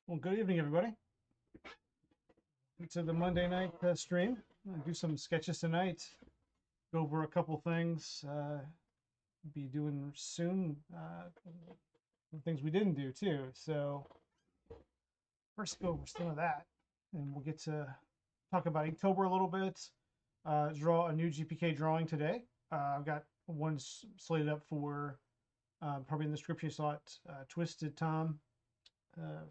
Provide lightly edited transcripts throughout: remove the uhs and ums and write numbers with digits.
Well, good evening, everybody. To the Monday night stream. I'll do some sketches tonight. Go over a couple things. Be doing soon. Some things we didn't do too. So first, go over some of that, and we'll get to talk about Inktober a little bit. Draw a new GPK drawing today. I've got one slated up for probably in the description you saw it. Twisted Tom uh,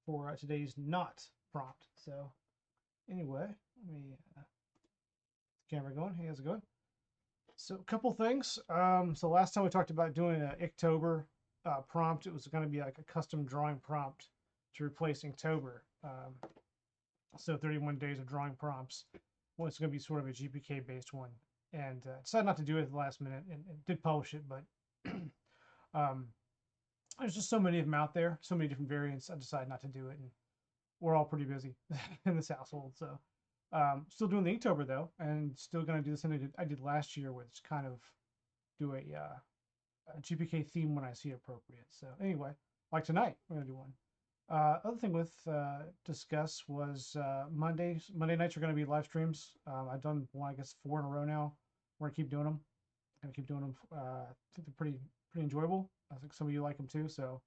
for today's not prompt. So anyway, let me camera going. Hey, how's it going? So a couple things. So last time we talked about doing an Inktober prompt. It was going to be like a custom drawing prompt to replace Inktober. So 31 days of drawing prompts. Well, it's going to be sort of a GPK based one. And decided not to do it at the last minute and did publish it, but um, there's just so many of them out there, so many different variants. I decided not to do it, and we're all pretty busy in this household. So still doing the Inktober though, and still going to do the thing I did last year, which kind of do a GPK theme when I see appropriate. So anyway, like tonight, we're going to do one. Other thing with discuss was Monday nights are going to be live streams. I've done one, I guess, 4 in a row now. We're gonna keep doing them. Gonna keep doing them. I think they're pretty enjoyable. I think some of you like them too. So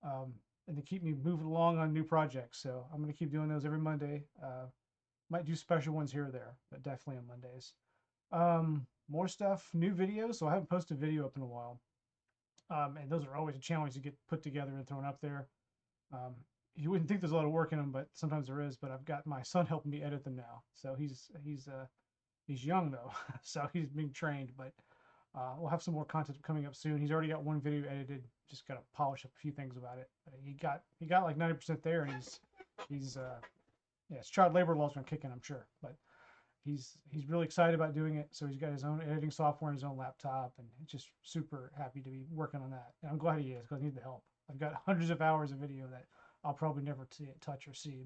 um, and they keep me moving along on new projects. So I'm gonna keep doing those every Monday. Might do special ones here or there, but definitely on Mondays. More stuff, new videos. So I haven't posted a video up in a while. And those are always a challenge to get put together and thrown up there. Um, you wouldn't think there's a lot of work in them, but sometimes there is. But I've got my son helping me edit them now. So he's young though, so he's being trained. But we'll have some more content coming up soon. He's already got one video edited. Just got to polish up a few things about it. He got like 90% there, and he's yeah, it's child labor laws gonna kick in, I'm sure. But he's really excited about doing it. So he's got his own editing software and his own laptop, and he's just super happy to be working on that. And I'm glad he is because I need the help. I've got hundreds of hours of video that I'll probably never touch or see.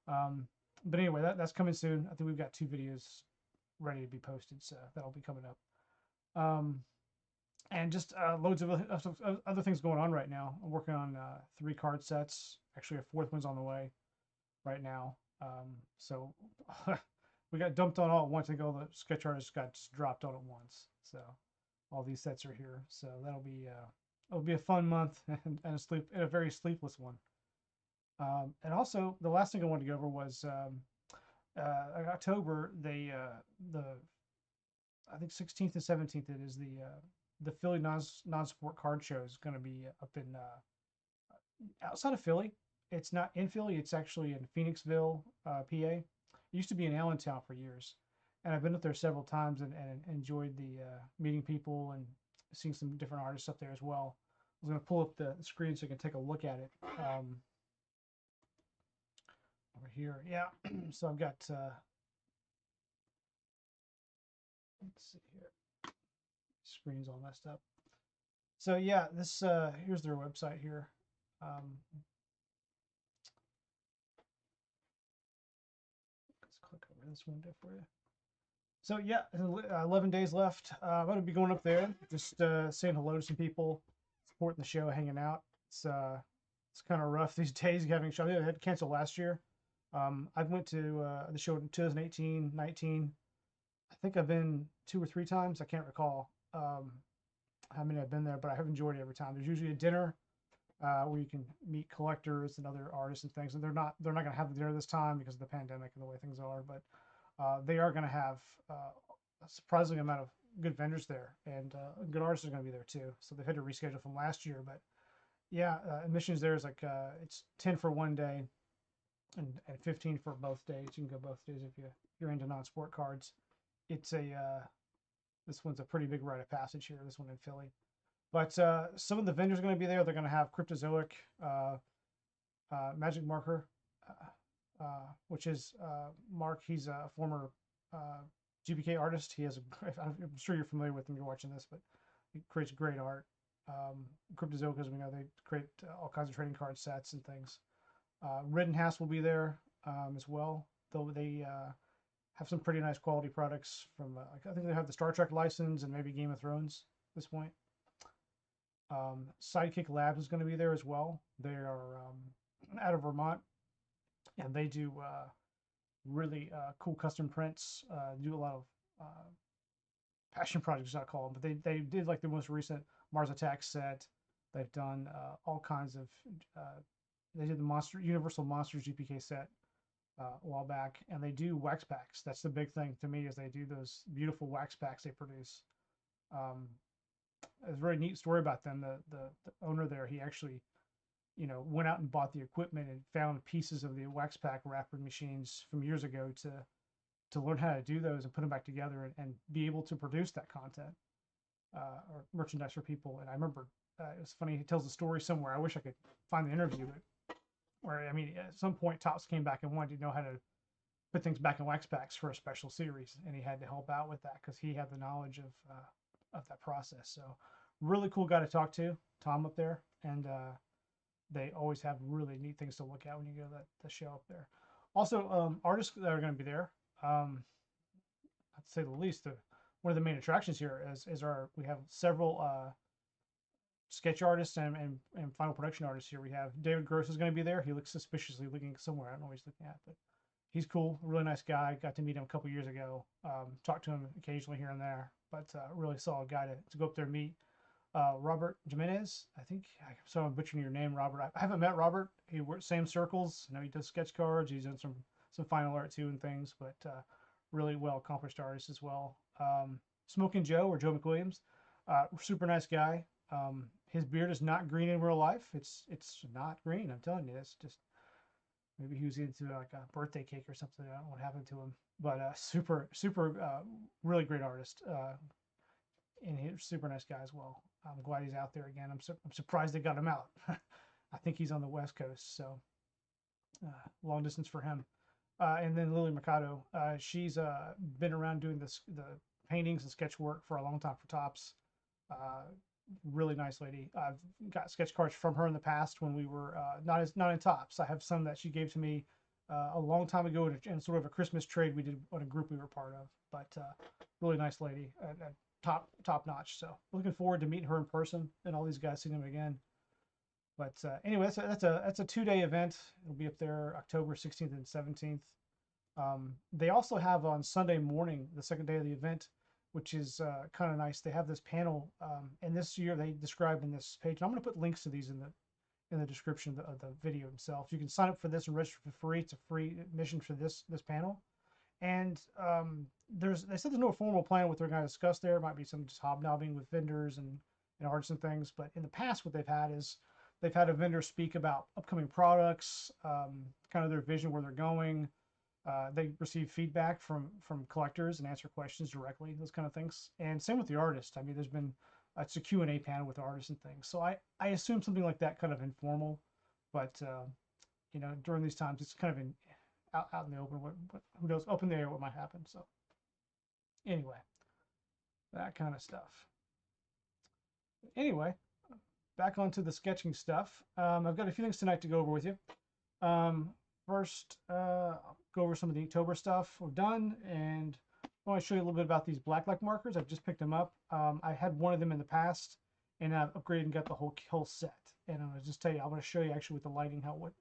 Um, but anyway, that's coming soon. I think we've got 2 videos ready to be posted, so that'll be coming up. Um, and just loads of other things going on right now. I'm working on 3 card sets. Actually, a 4th one's on the way right now. So we got dumped on all at once. I think all the sketch artists got just dropped all at once. So all these sets are here. So it'll be a fun month and a very sleepless one. And also the last thing I wanted to go over was October. The I think 16th and 17th it is the Philly non-sport card show is going to be up in outside of Philly. It's not in Philly. It's actually in Phoenixville, PA. It used to be in Allentown for years, and I've been up there several times and enjoyed the meeting people and seeing some different artists up there as well. I was going to pull up the screen so you can take a look at it over here. Yeah, so I've got. Let's see here. Screen's all messed up. So yeah, this here's their website here. Let's click over this window for you. So yeah, 11 days left. I'm gonna be going up there, just saying hello to some people, supporting the show, hanging out. It's kind of rough these days having show. I had to cancel last year. I went to the show in 2018, 19. I think I've been 2 or 3 times. I can't recall how many I've been there, but I have enjoyed it every time. There's usually a dinner where you can meet collectors and other artists and things. And they're not going to have the dinner this time because of the pandemic and the way things are. But they are going to have a surprising amount of good vendors there, and good artists are going to be there too. So they've had to reschedule from last year. But yeah, admissions there is like it's 10 for one day and 15 for both days. You can go both days if you're into non-sport cards. It's a this one's a pretty big rite of passage here. This one in Philly. But some of the vendors are going to be there. They're going to have Cryptozoic, Magic Marker, which is Mark. He's a former GPK artist. He has I'm sure you're familiar with him. You're watching this, but he creates great art. Cryptozoic, as we know, they create all kinds of trading card sets and things. Rittenhouse will be there as well, though they have some pretty nice quality products from. I think they have the Star Trek license and maybe Game of Thrones at this point. Sidekick Labs is going to be there as well. They are out of Vermont, and they do really cool custom prints. Do a lot of passion projects, I call them, but they did like the most recent Mars Attack set. They've done all kinds of. They did the Universal Monsters GPK set a while back, and they do wax packs. That's the big thing to me, is they do those beautiful wax packs they produce. It's a very neat story about them. The owner there, he actually, went out and bought the equipment and found pieces of the wax pack wrapping machines from years ago to learn how to do those and put them back together and be able to produce that content or merchandise for people. And I remember it was funny. He tells a story somewhere. I wish I could find the interview, but where, I mean, at some point Topps came back and wanted to know how to put things back in wax packs for a special series, and he had to help out with that because he had the knowledge of that process. So really cool guy to talk to, Tom up there, and they always have really neat things to look at when you go to the show up there. Also, artists that are going to be there. I'd say the least, one of the main attractions here is we have several sketch artists and final production artists here. We have David Gross is going to be there. He looks suspiciously looking somewhere. I don't know what he's looking at, but he's cool. Really nice guy. Got to meet him a couple years ago. Talked to him occasionally here and there, but really solid guy to go up there and meet. Robert Jimenez, I think. I'm butchering your name, Robert. I haven't met Robert. He works same circles. He does sketch cards. He's done some final art too and things, but really well accomplished artist as well. Smoking Joe, or Joe McWilliams, super nice guy. His beard is not green in real life. It's not green. I'm telling you, it's just, maybe he was into like a birthday cake or something. I don't know what happened to him, but super really great artist. And he's a super nice guy as well. I'm glad he's out there again. I'm surprised they got him out. I think he's on the West Coast, so long distance for him. And then Lily Mercado, she's been around doing the paintings and sketch work for a long time for Topps. Really nice lady. I've got sketch cards from her in the past when we were not in Topps. I have some that she gave to me a long time ago in sort of a Christmas trade we did on a group we were part of. But really nice lady, top notch. So looking forward to meeting her in person and all these guys, seeing them again. But anyway, that's a 2-day event. It'll be up there October 16th and 17th. They also have on Sunday morning, the second day of the event, which is kind of nice. They have this panel, and this year they described in this page. And I'm going to put links to these in the description of the video itself. You can sign up for this and register for free. It's a free admission for this panel. And they said there's no formal plan what they're going to discuss there. It might be some just hobnobbing with vendors and artists and things. But in the past, what they've had is they've had a vendor speak about upcoming products, kind of their vision, where they're going. They receive feedback from collectors and answer questions directly, those kind of things. And same with the artist. I mean, there's been it's a Q&A panel with artists and things. So I assume something like that, kind of informal, but during these times it's kind of out in the open. Who knows, up in the air what might happen. So anyway, that kind of stuff. Anyway, back onto the sketching stuff. I've got a few things tonight to go over with you. First, I'll go over some of the Inktober stuff we've done, and I want to show you a little bit about these blacklight markers. I've just picked them up. I had one of them in the past, and I've upgraded and got the whole set. And I'm going to just tell you, I'm going to show you actually with the lighting what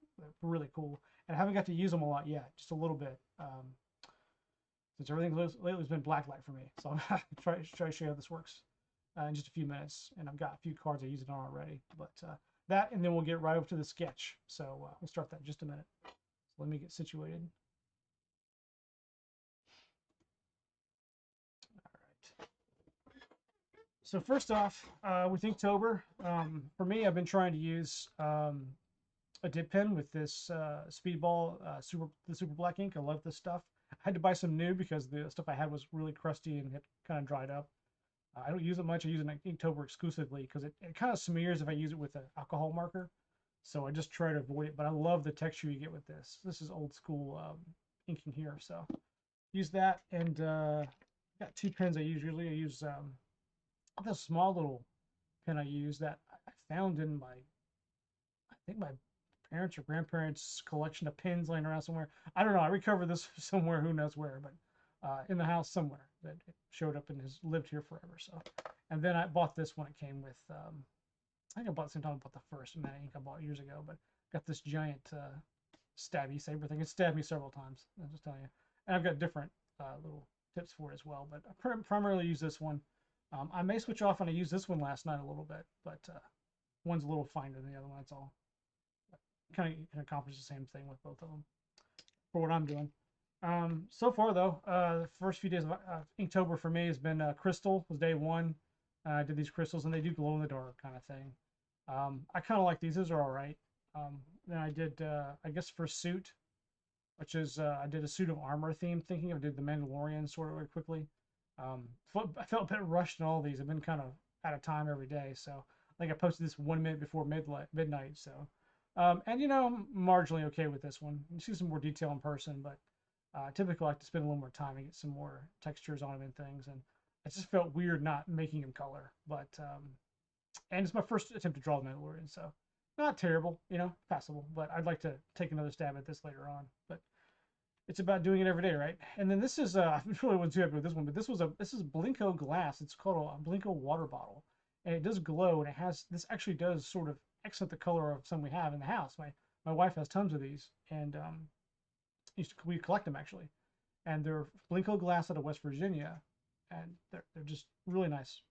really cool. And I haven't got to use them a lot yet, just a little bit, since everything lately has been blacklight for me. So I'm going to try to show you how this works in just a few minutes. And I've got a few cards I use it on already, but that, and then we'll get right over to the sketch. So we'll start that in just a minute. Let me get situated. All right. So first off, with Inktober, for me, I've been trying to use a dip pen with this Speedball the super black ink. I love this stuff. I had to buy some new because the stuff I had was really crusty and it kind of dried up. I don't use it much. I use it in Inktober exclusively because it kind of smears if I use it with an alcohol marker. So I just try to avoid it, but I love the texture you get with this. This is old school inking here, so use that. And got two pens I use usually. I use this small little pen I use that I found in I think my parents' or grandparents' collection of pens laying around somewhere. I don't know. I recovered this somewhere, who knows where, but in the house somewhere that it showed up and has lived here forever. So, and then I bought this when it came with I think I bought the same time I bought the first matte ink I bought years ago, but got this giant stabby saber thing. It stabbed me several times. I'll just tell you. And I've got different little tips for it as well, but I primarily use this one. I may switch off and I used this one last night a little bit, but one's a little finer than the other one. That's all. Kind of can accomplish the same thing with both of them for what I'm doing. So far though, the first few days of Inktober for me has been crystal was day one. I did these crystals and they do glow in the dark kind of thing. I kind of like these. These are all right. Then I did, I guess for suit, which is I did a suit of armor theme, thinking of did the Mandalorian sort of really quickly. I felt a bit rushed in all these. I've been kind of out of time every day, so I think I posted this 1 minute before midnight. So, and you know, I'm marginally okay with this one. You see some more detail in person, but typically I like to spend a little more time and get some more textures on them and things. And it just felt weird not making them color, but and it's my first attempt to draw the Mandalorian, so not terrible, you know, passable. But I'd like to take another stab at this later on. But it's about doing it every day, right? And then this is I really wasn't too happy with this one, but this is Blinko glass. It's called a Blinko water bottle, and it does glow, and it has this actually does sort of accent the color of some we have in the house. My wife has tons of these, and we collect them actually, and they're Blinko glass out of West Virginia, and they're just really nice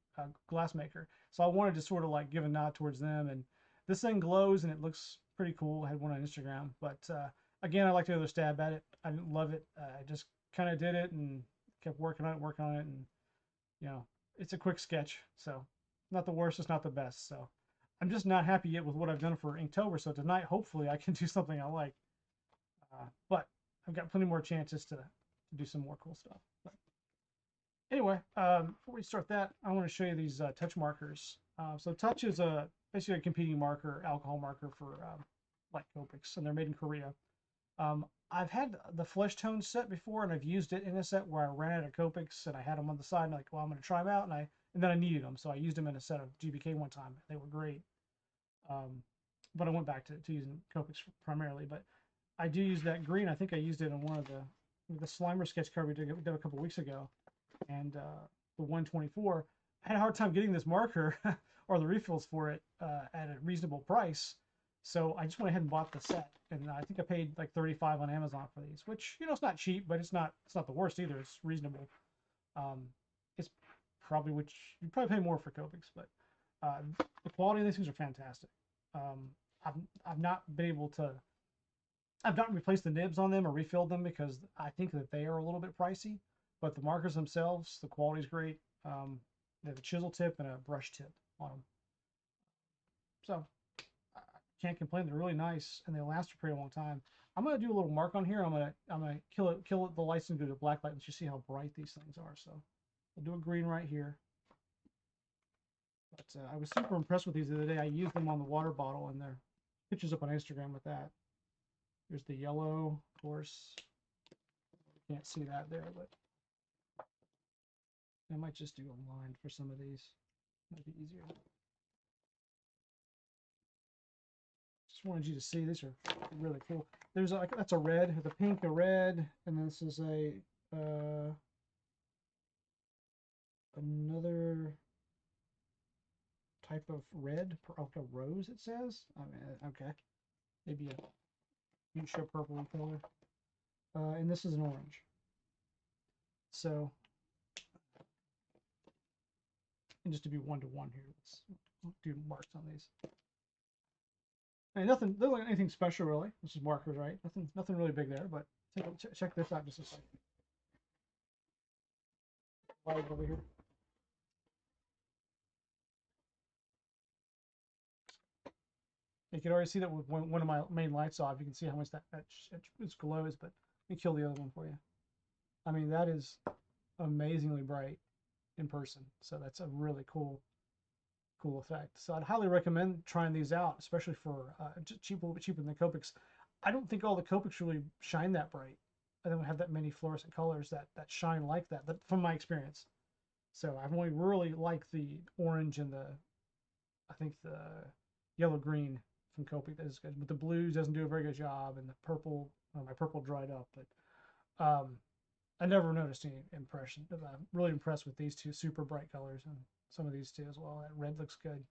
glass maker. So I wanted to sort of like give a nod towards them, and this thing glows and it looks pretty cool. I had one on Instagram, but again, I like to go stab at it. I didn't love it. I just kind of did it and kept working on it, and you know, it's a quick sketch, so not the worst, it's not the best. So I'm just not happy yet with what I've done for Inktober. So tonight, hopefully, I can do something I like. But I've got plenty more chances to do some more cool stuff. But anyway, before we start that, I want to show you these touch markers. So touch is basically a competing marker, alcohol marker for light Copics, and they're made in Korea. I've had the flesh tone set before, and I've used it in a set where I ran out of Copics, and I had them on the side, and I'm like, well, I'm going to try them out, and then I needed them, so I used them in a set of GPK one time. They were great. But I went back to using Copics primarily, but I do use that green. I think I used it in one of the Slimer sketch cover we did a couple weeks ago, and the 124. I had a hard time getting this marker or the refills for it at a reasonable price, so I just went ahead and bought the set, and I think I paid like 35 on Amazon for these, which, you know, it's not cheap, but it's not the worst either. It's reasonable. It's probably, which you probably pay more for Copics, but the quality of these things are fantastic. I've not been able to. I've not replaced the nibs on them or refilled them because I think that they are a little bit pricey. But the markers themselves, the quality is great. They have a chisel tip and a brush tip on them, so I can't complain. They're really nice and they last a pretty long time. I'm gonna do a little mark on here. I'm gonna kill the lights and do the black light, and you see how bright these things are. So I'll do a green right here. But I was super impressed with these the other day. I used them on the water bottle, and their pictures up on Instagram with that. Here's the yellow, of course. You can't see that there, but I might just do a line for some of these. Might be easier. Just wanted you to see these are really cool. There's a, that's a red, the pink, a red, and this is a another type of red, like a rose. It says. I mean, okay, maybe a fuchsia purple color, and this is an orange. So, and just to be 1-to-1 here, let's do marks on these. And nothing like anything special really. This is markers, right? Nothing really big there, but check this out just a second. Light over here. You can already see that with one of my main lights off. You can see how much that glows, but let me kill the other one for you. I mean, that is amazingly bright in person. So that's a really cool effect. So I'd highly recommend trying these out, especially for cheap, a little bit cheaper than the Copics. I don't think all the Copics really shine that bright. I don't have that many fluorescent colors that shine like that, from my experience. So I've only really liked the orange and I think the yellow green from Copic that is good, but the blues doesn't do a very good job, and the purple, my purple dried up. But I never noticed any impression. I'm really impressed with these two super bright colors, and some of these two as well. That red looks good.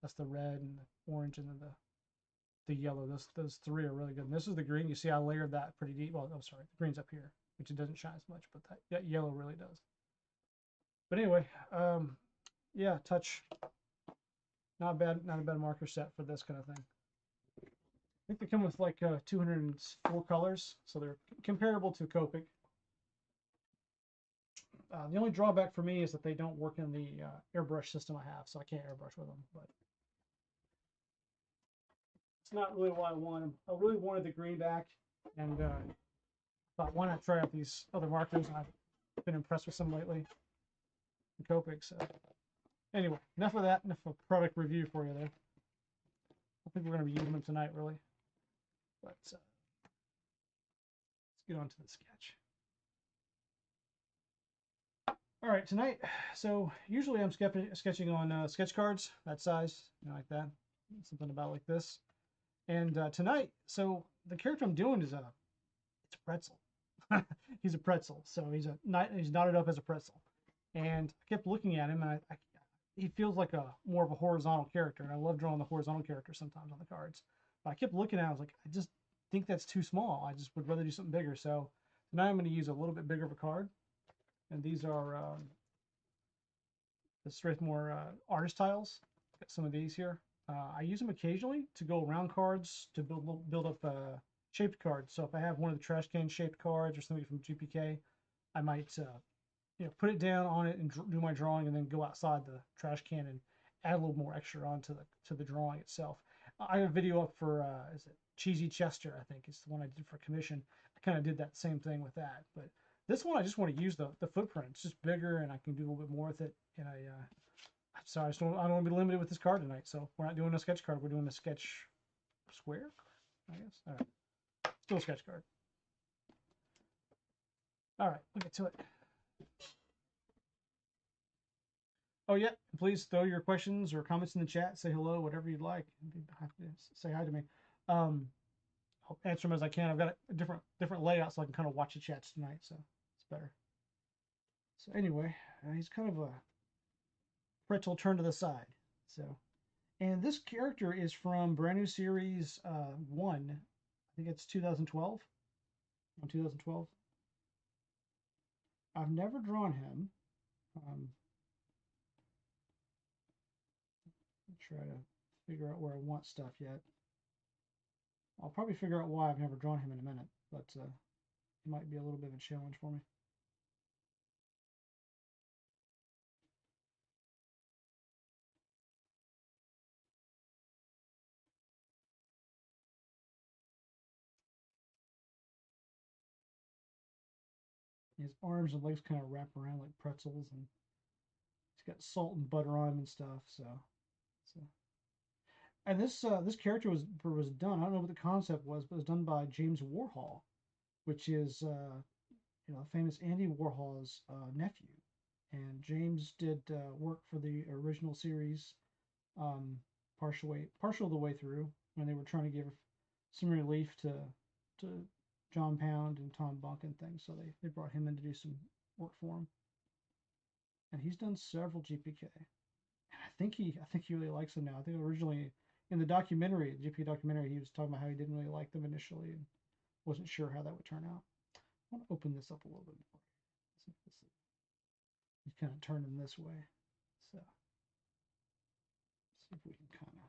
That's the red and the orange and then the yellow. Those three are really good. And this is the green. You see I layered that pretty deep. Well, I'm sorry, the green's up here, which it doesn't shine as much, but that yellow really does. But anyway, yeah, touch. Not a bad marker set for this kind of thing. I think they come with like 204 colors, so they're comparable to Copic. The only drawback for me is that they don't work in the airbrush system I have, so I can't airbrush with them. But it's not really what I wanted. I really wanted the green back, and thought why not try out these other markers? And I've been impressed with some lately. The Copic. So anyway, enough of that. Enough of a product review for you there. I think we're going to be using them tonight, really. But let's get on to the sketch. All right, tonight, so usually I'm sketching on sketch cards, that size, like that, something about like this. And tonight, so the character I'm doing is it's a pretzel. He's a pretzel, so he's knotted up as a pretzel. And I kept looking at him, and he feels like more of a horizontal character, and I love drawing the horizontal character sometimes on the cards. But I kept looking at it, I was like, I just think that's too small. I just would rather do something bigger. So tonight I'm going to use a little bit bigger of a card. And these are the Strathmore artist tiles. Got some of these here. I use them occasionally to go around cards to build up shaped cards. So if I have one of the trash can shaped cards or something from GPK, I might put it down on it and do my drawing, and then go outside the trash can and add a little more extra onto the drawing itself. I have a video up for is it Cheesy Chester? I think it's the one I did for commission. I kind of did that same thing with that, but this one I just want to use the footprint. It's just bigger, and I can do a little bit more with it. And I don't want to be limited with this card tonight. So we're not doing a sketch card. We're doing a sketch square, I guess. All right, still a sketch card. All right, we'll get to it. Oh yeah, please throw your questions or comments in the chat. Say hello, whatever you'd like. You have to say hi to me. I'll answer them as I can. I've got a different layout, so I can kind of watch the chats tonight. So it's better. So anyway, he's kind of a pretzel turned to the side. So, and this character is from brand new series 1. I think it's 2012. On 2012. I've never drawn him. Try to figure out where I want stuff yet. I'll probably figure out why I've never drawn him in a minute, but it might be a little bit of a challenge for me. His arms and legs kind of wrap around like pretzels, and he's got salt and butter on him and stuff. So. And this character was done. I don't know what the concept was, but it was done by James Warhol, which is famous Andy Warhol's nephew. And James did work for the original series, partial the way through, when they were trying to give some relief to John Pound and Tom Bunk and things. So they brought him in to do some work for him. And he's done several GPK. And I think he really likes them now. I think originally in the documentary, the GPK documentary, he was talking about how he didn't really like them initially and wasn't sure how that would turn out. I want to open this up a little bit more. You kind of turn them this way. So see if we can kind of.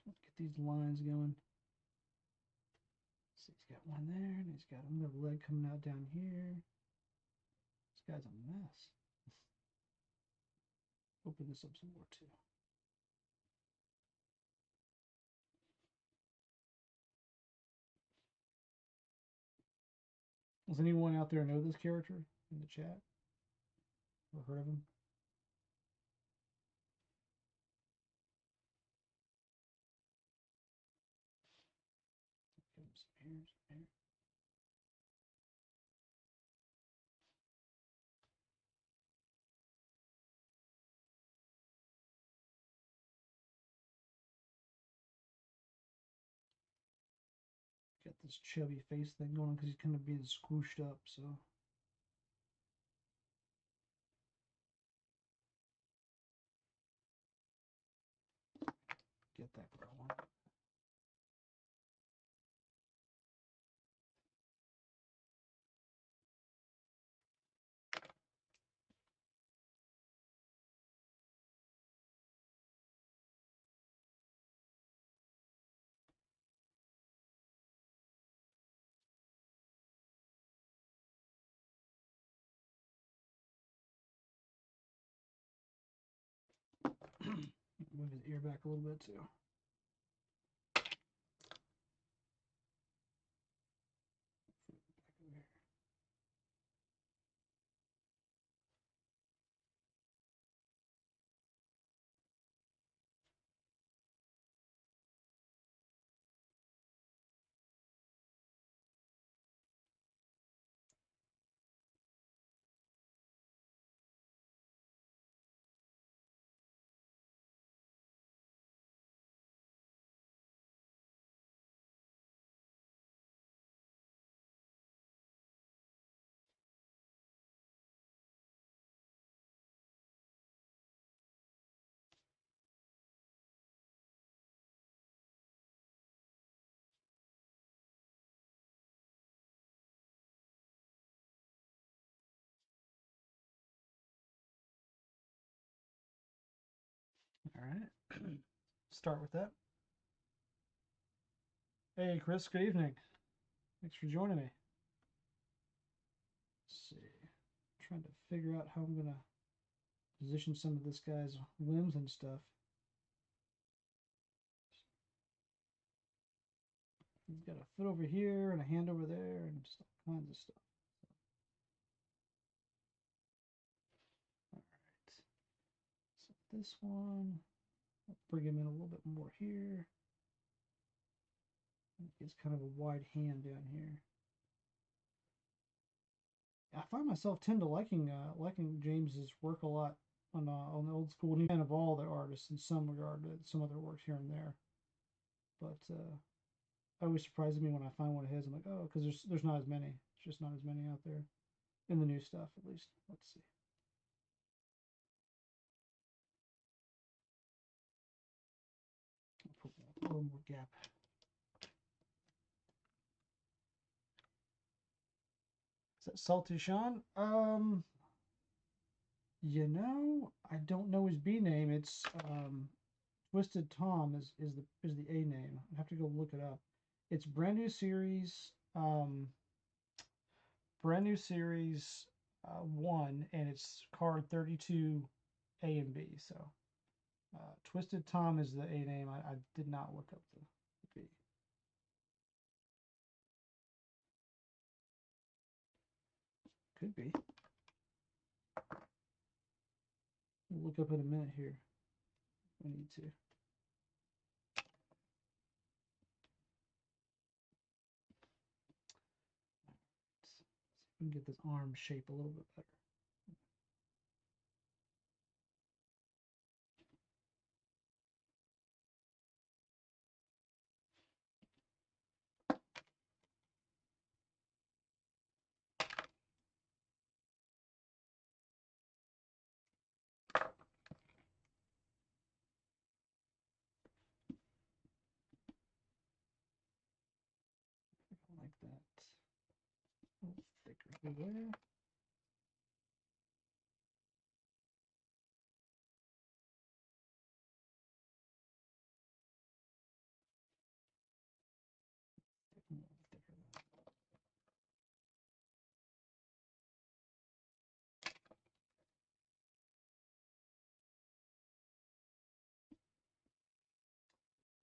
Get these lines going. See, he's got one there, and he's got another leg coming out down here. This guy's a mess. Open this up some more too. Does anyone out there know this character in the chat? Or heard of him? some here, some here. Got this chubby face thing going on because he's kind of being squished up, so. Get that where I want it. Move his ear back a little bit too. All right. Start with that. Hey, Chris, good evening. Thanks for joining me. Let's see. I'm trying to figure out how I'm going to position some of this guy's limbs and stuff. He's got a foot over here and a hand over there and just all kinds of stuff. All right. So this one, I'll bring him in a little bit more here. It's kind of a wide hand down here. I find myself tend to liking James's work a lot on the old school, and even of all the artists in some regard to some other works here and there. But it always surprises me when I find one of his. I'm like, oh, because there's not as many. It's just not as many out there in the new stuff, at least. Let's see. I'll put a little more gap. Is that Salty Sean? You know, I don't know his B name. It's Twisted Tom is the A name. I have to go look it up. It's brand new series, one, and it's card 32 A and B. So Twisted Tom is the A name. I did not look up the B. Could be. We'll look up in a minute here. I need to. See if we can get this arm shape a little bit better. Like that. A little thicker there.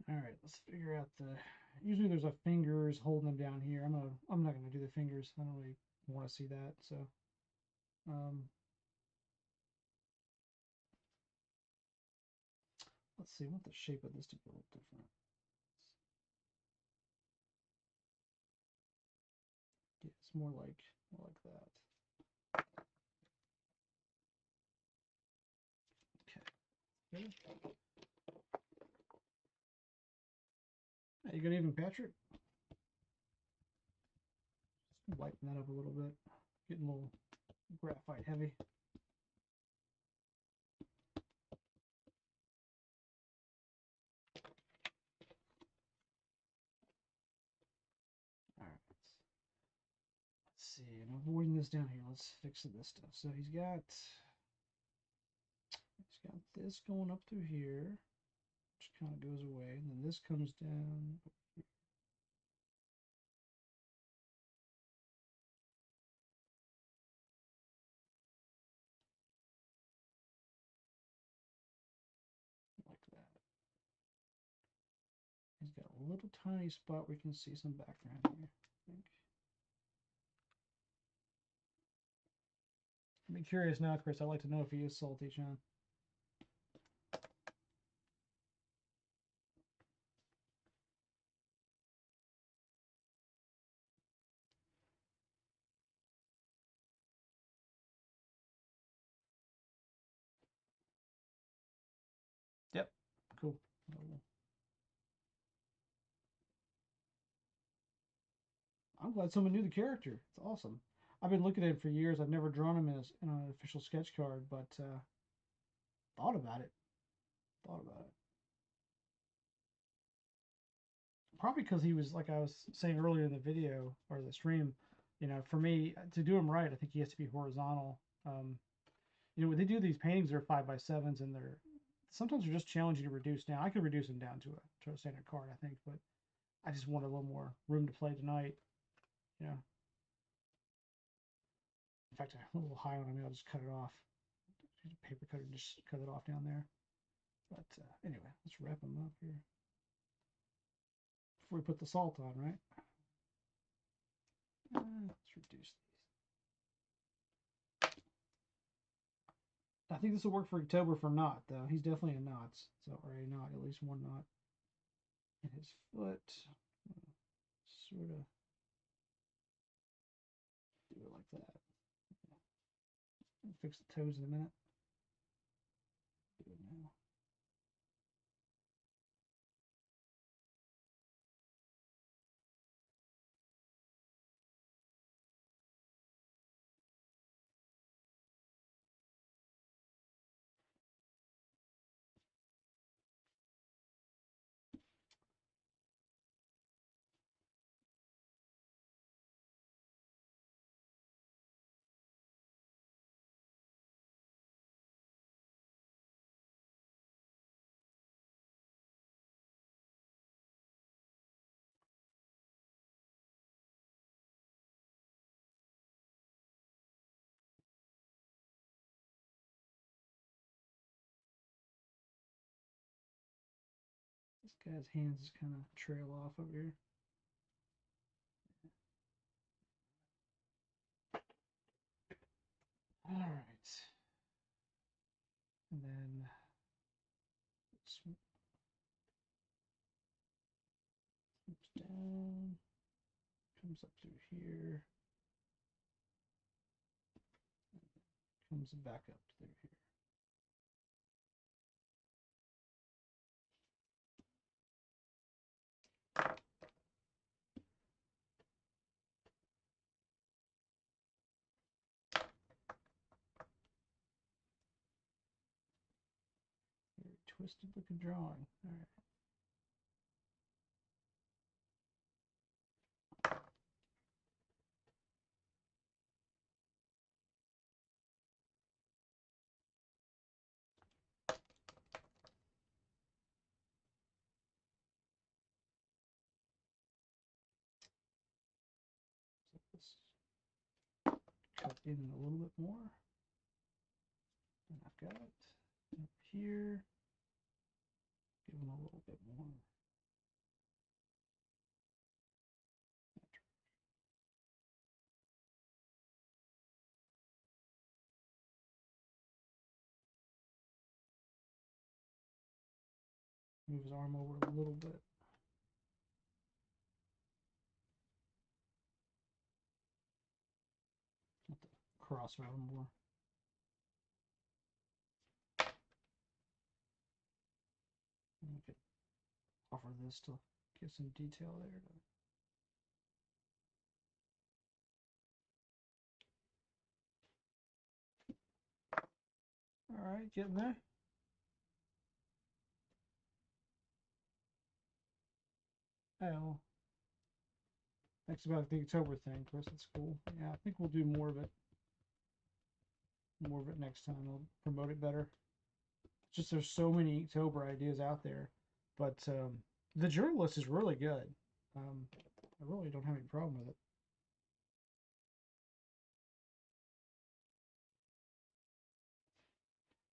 All right, let's figure out the. Usually there's a fingers holding them down here. I'm not gonna do the fingers. I don't really want to see that. So, let's see. I want the shape of this to be a little different. It's more like that. Okay. You good evening, Patrick? Just lighten that up a little bit. Getting a little graphite heavy. All right. Let's see. I'm avoiding this down here. Let's fix this stuff. So he's got this going up through here, which kind of goes away, and then this comes down. Like that. He's got a little tiny spot where you can see some background here, I think. I'm curious now, Chris. I'd like to know if he is salty, Sean. Yep. Cool. I'm glad someone knew the character. It's awesome. I've been looking at it for years. I've never drawn him as in an official sketch card, but thought about it. Thought about it. Probably because he was, like I was saying earlier in the video or the stream, you know, for me to do him right, I think he has to be horizontal. You know, when they do these paintings, they're 5x7s, and they're sometimes they're just challenging to reduce down. I could reduce them down to a standard card, I think, but I just want a little more room to play tonight. You know. In fact, I'm a little high on it. Maybe I'll just cut it off. Use a paper cutter and just cut it off down there. But anyway, let's wrap them up here before we put the salt on, right? Let's reduce these. I think this will work for Inktober for knot, though. He's definitely a knots, so or a knot, at least one knot in his foot. Sort of do it like that. I'll fix the toes in a minute. Do it now. This guy's hands just kind of trail off over here. All right. And then swoops down, comes up through here, comes back up through here. Very twisted looking drawing. All right. So this cut in a little bit more. And I've got it up here. Give him a little bit more. Move his arm over a little bit. cross over more. We could offer this to get some detail there. All right, getting there. Oh, next about the Inktober thing. Of course, that's cool. Yeah, I think we'll do more of it. More of it next time. I'll promote it better. It's just there's so many Inktober ideas out there, but the journalist is really good. I really don't have any problem with it.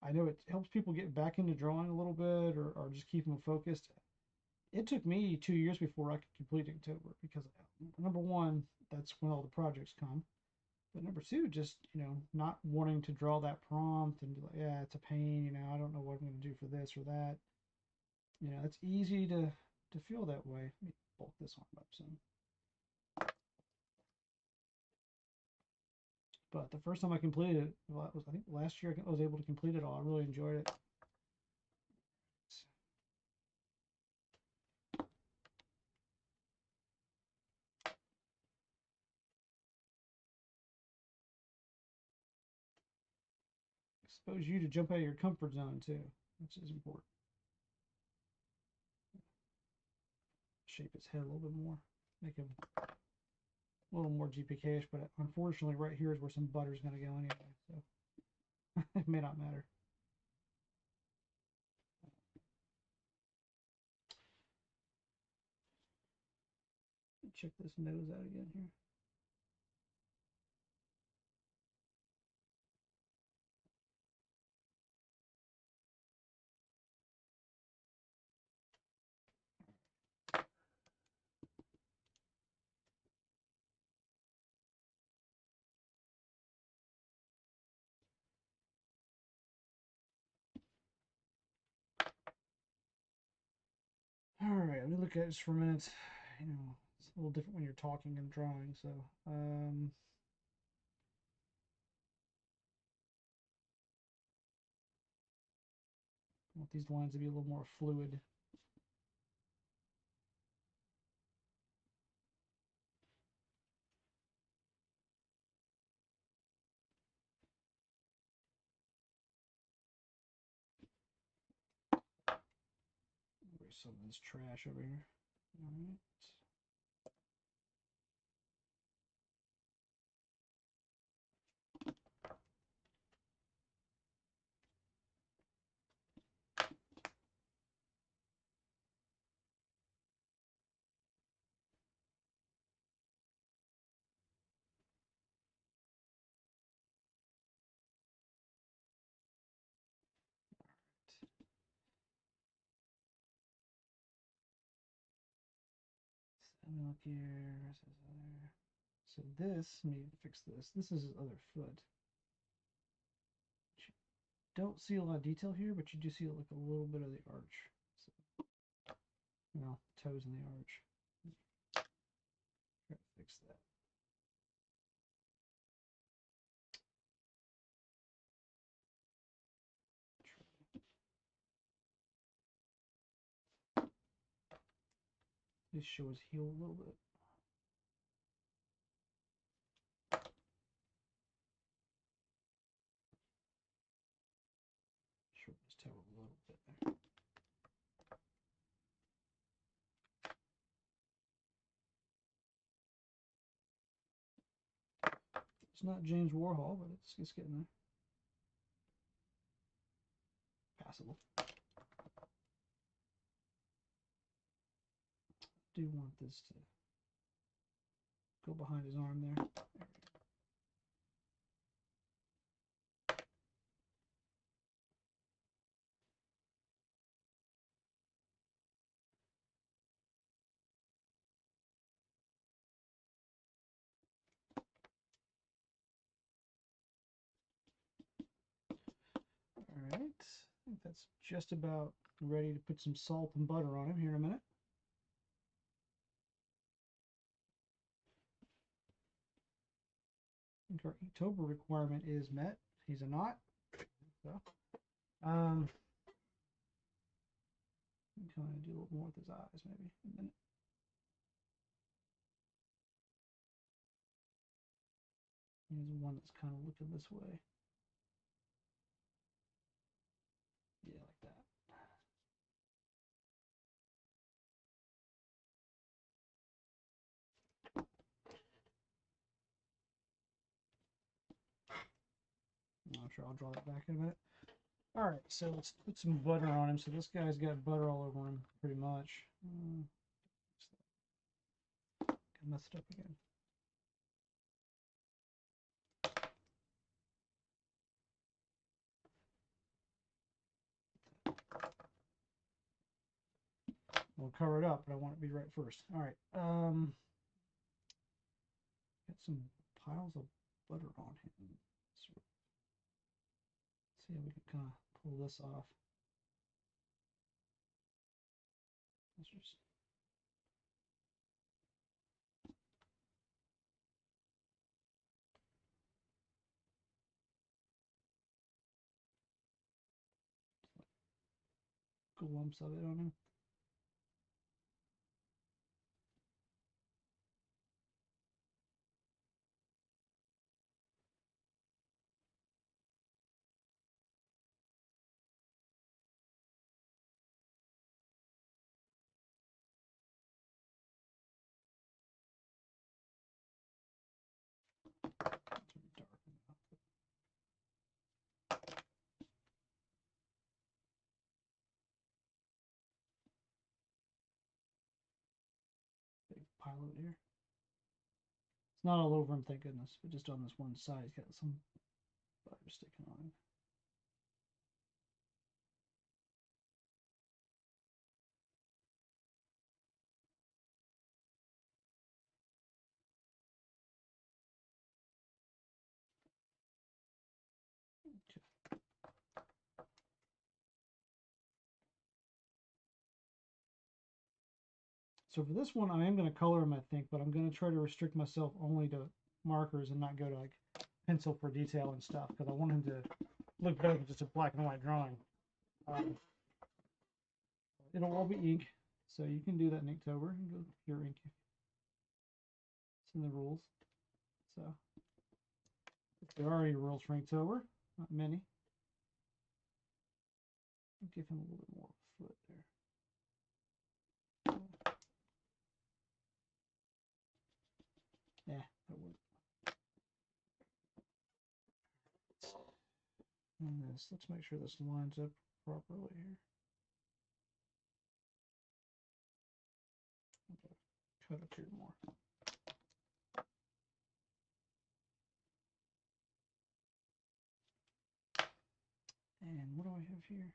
I know it helps people get back into drawing a little bit, or just keep them focused. It took me 2 years before I could complete Inktober because number one, that's when all the projects come. But number two, just not wanting to draw that prompt and be like, yeah, it's a pain. I don't know what I'm going to do for this or that. It's easy to feel that way. Let me bulk this one up some. But the first time I completed it, well, it was, I think last year I was able to complete it all. I really enjoyed it. Expose you to jump out of your comfort zone too, which is important. Shape his head a little bit more, make him a little more GPK-ish, but unfortunately right here is where some butter's going to go anyway, so it may not matter. Check this nose out again here. All right, let me look at this for a minute. It's a little different when you're talking and drawing, so I want these lines to be a little more fluid. There's some of this trash over here. All right. Let me look here. So this, let me fix this. This is his other foot. You don't see a lot of detail here, but you do see like a little bit of the arch. So, toes in the arch. Try to fix that. Just show his heel a little bit. Shorten his toe a little bit there. It's not James Warhol, but it's getting there. Passable. Do want this to go behind his arm there. All right, I think that's just about ready to put some salt and butter on him here in a minute. think our Inktober requirement is met. He's a knot. So, I'm going to do a little more with his eyes, maybe in a minute. Here's one that's kind of looking this way. Yeah, like that. I'm sure I'll draw that back in a minute. All right, so let's put some butter on him. So this guy's got butter all over him, pretty much. Got messed up again. We'll cover it up, but I want it to be right first. All right. Got some piles of butter on him. So, see how we can kind of pull this off. Let's just go lumps of it on him. Big pile of it here. It's not all over him, thank goodness, but just on this one side, he's got some butter sticking on him. Okay. So for this one, I am going to color him, I think, but I'm going to try to restrict myself only to markers and not go to like pencil for detail and stuff, because I want him to look better than just a black and white drawing. It'll all be ink, so you can do that in Inktober. You can go pure ink. It's in the rules. So there are already rules for Inktober, not many. I'll give him a little bit more foot there. Yeah, that worked. And this, let's make sure this lines up properly here. Okay. Cut it here more. And what do I have here?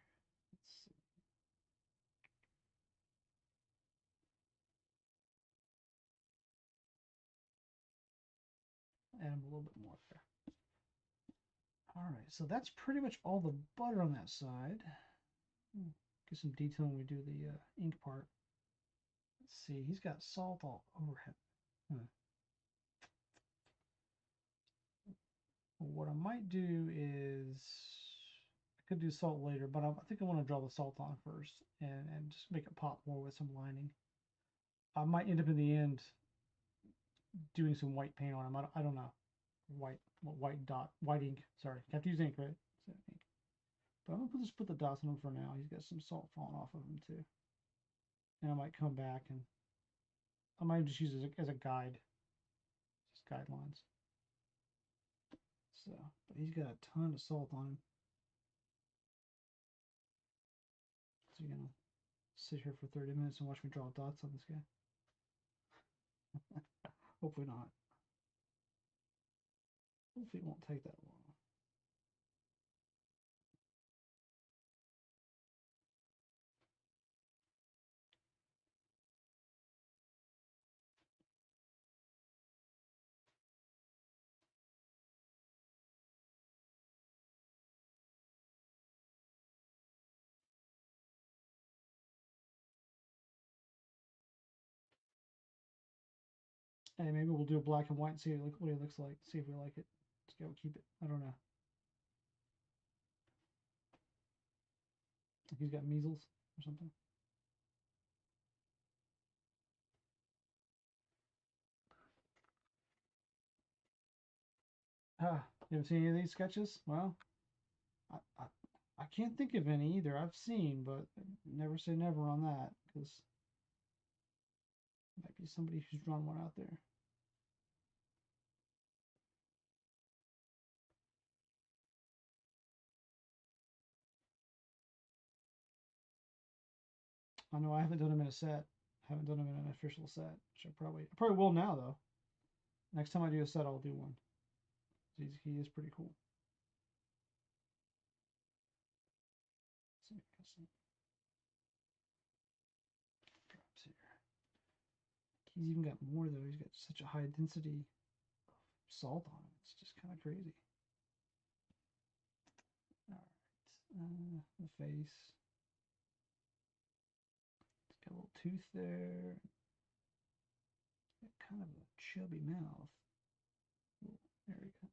Let's see. Add a little bit more there. All right, so that's pretty much all the butter on that side. Get some detail when we do the ink part. Let's see, he's got salt all over him. What I might do is, I could do salt later, but I think I want to draw the salt on first and just make it pop more with some lining. I might end up in the end doing some white paint on him. I don't know. White ink. Sorry, have to use ink, right? Ink. But I'm gonna just put the dots on him for now. He's got some salt falling off of him too. And I might come back and I might just use it as a guide, just guidelines. So, but he's got a ton of salt on him. So you're gonna sit here for 30 minutes and watch me draw dots on this guy. Hopefully not. Hopefully it won't take that long. Hey, maybe we'll do a black and white and see what he looks like. See if we like it. This guy will keep it. I don't know. Like he's got measles or something. Ah, you haven't seen any of these sketches? Well, I can't think of any either. I've seen, but never say never on that, because might be somebody who's drawn one out there. I know I haven't done them in a set. I haven't done them in an official set. Which I probably will now though. Next time I do a set, I'll do one. He is pretty cool. So some drops here. He's even got more though. He's got such a high density salt on him. It's just kind of crazy. All right, the face. It's got a little tooth there. Got kind of a chubby mouth. Ooh, there we go.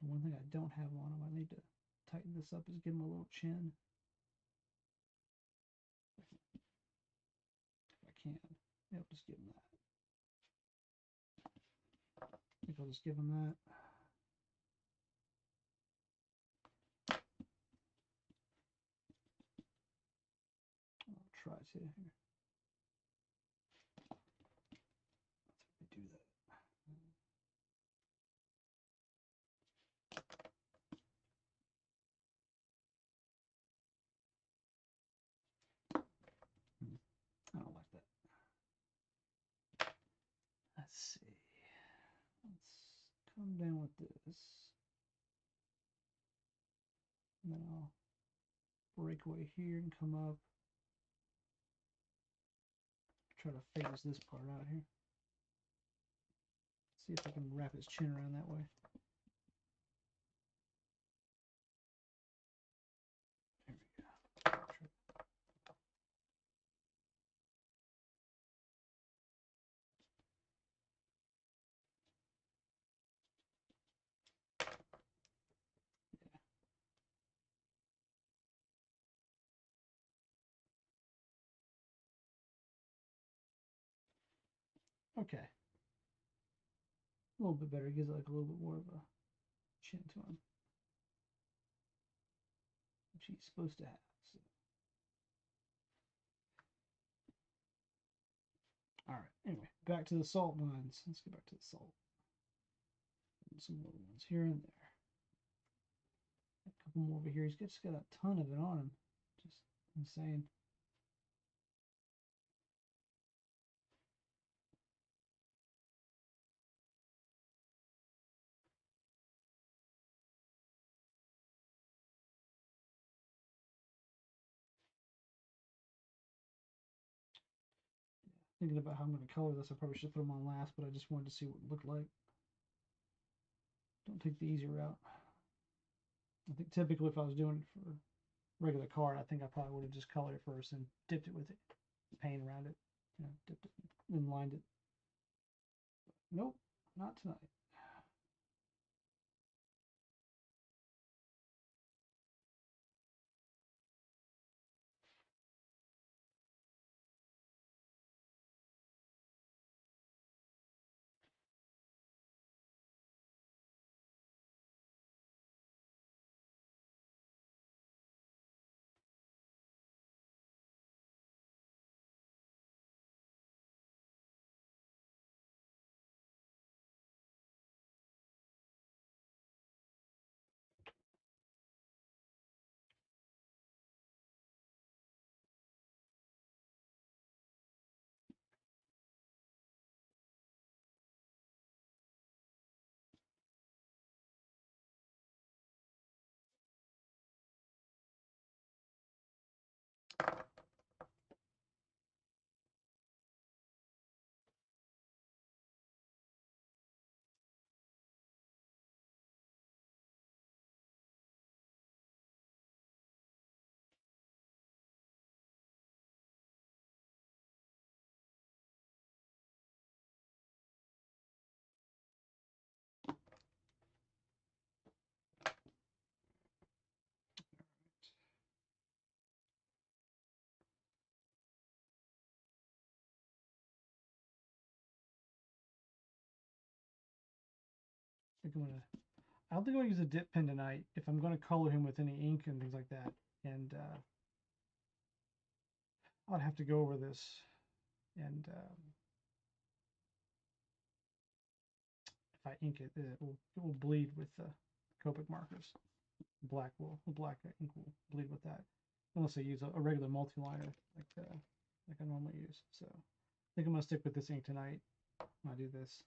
And one thing I don't have on him, I need to tighten this up, is give him a little chin. If I can. Yep, just give him that. I think I'll just give him that. I'll try to here. Let's do that. I don't like that. Let's see. Let's come down with this. And then I'll break away here and come up. Try to phase this part out here. See if I can wrap his chin around that way. There we go. Okay. A little bit better. It gives it like a little bit more of a chin to him, which he's supposed to have. So. All right. Anyway, back to the salt mines. Let's get back to the salt. And some little ones here and there. A couple more over here. He's just got a ton of it on him. Just insane. Thinking about how I'm going to color this, I probably should put them on last, but I just wanted to see what it looked like. Don't take the easy route. I think typically if I was doing it for regular card, I think I probably would have just colored it first and dipped it with it, paint around it, you know, dipped it, then lined it. Nope, not tonight. think I'm gonna. I don't think I'll use a dip pen tonight if I'm going to color him with any ink and things like that. And I'd have to go over this, and if I ink it, it will bleed with the Copic markers. Black ink will bleed with that, unless I use a regular multi-liner like I normally use. So I think I'm gonna stick with this ink tonight when I do this.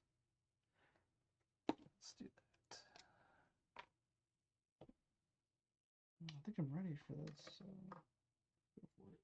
Let's do that. I think I'm ready for this. So go for it.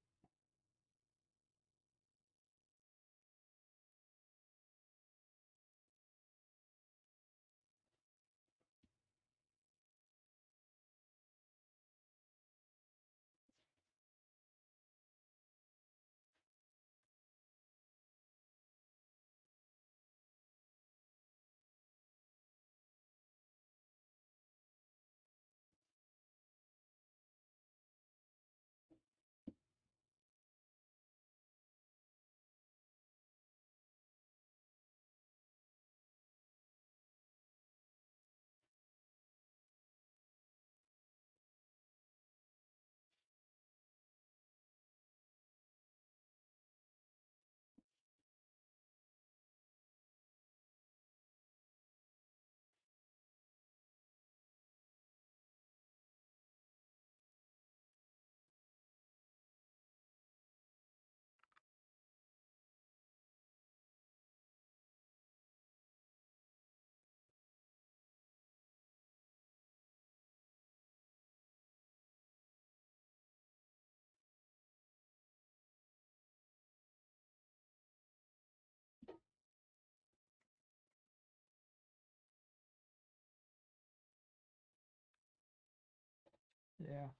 Yeah.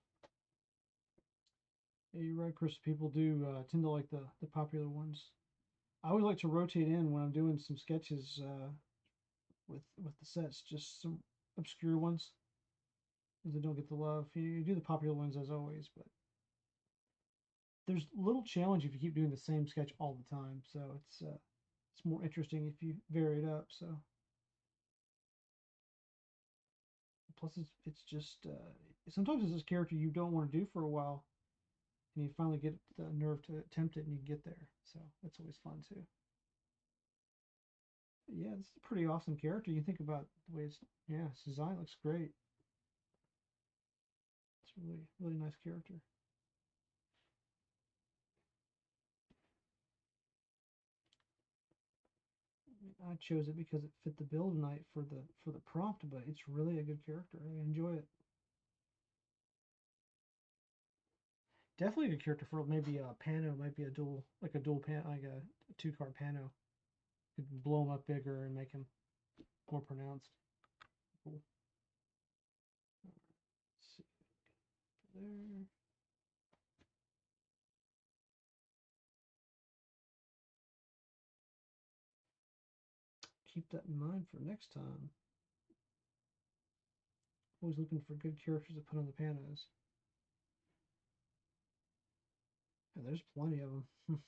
Yeah, you're right, Chris. People do tend to like the popular ones. I always like to rotate in when I'm doing some sketches with the sets, just some obscure ones because they don't get the love. You do the popular ones as always, but there's little challenge if you keep doing the same sketch all the time. So it's more interesting if you vary it up. So plus it's just sometimes it's this character you don't want to do for a while, and you finally get the nerve to attempt it, and you get there. So that's always fun too. Yeah, it's a pretty awesome character. You think about the way it's, yeah, its design looks great. It's really really nice character. I chose it because it fit the bill tonight for the prompt, but it's really a good character. I enjoy it. Definitely a good character for maybe a Pano, might be a dual like a dual pan like a two card Pano. Could blow him up bigger and make him more pronounced. Cool. Let's see there. Keep that in mind for next time. Always looking for good characters to put on the Panos. And there's plenty of them. All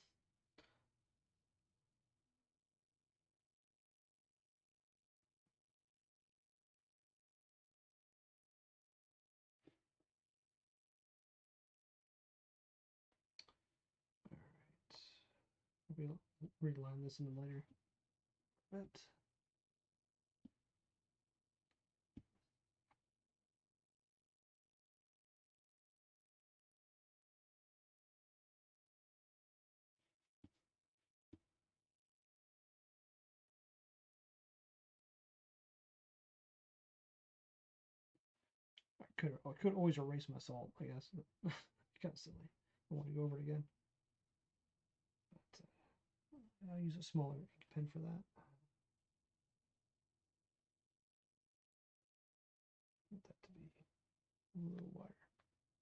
right. Maybe I'll reline this in later. But I could always erase my salt, I guess. Kind of silly. I want to go over it again. But I'll use a smaller ink pen for that. Want that to be a little wider.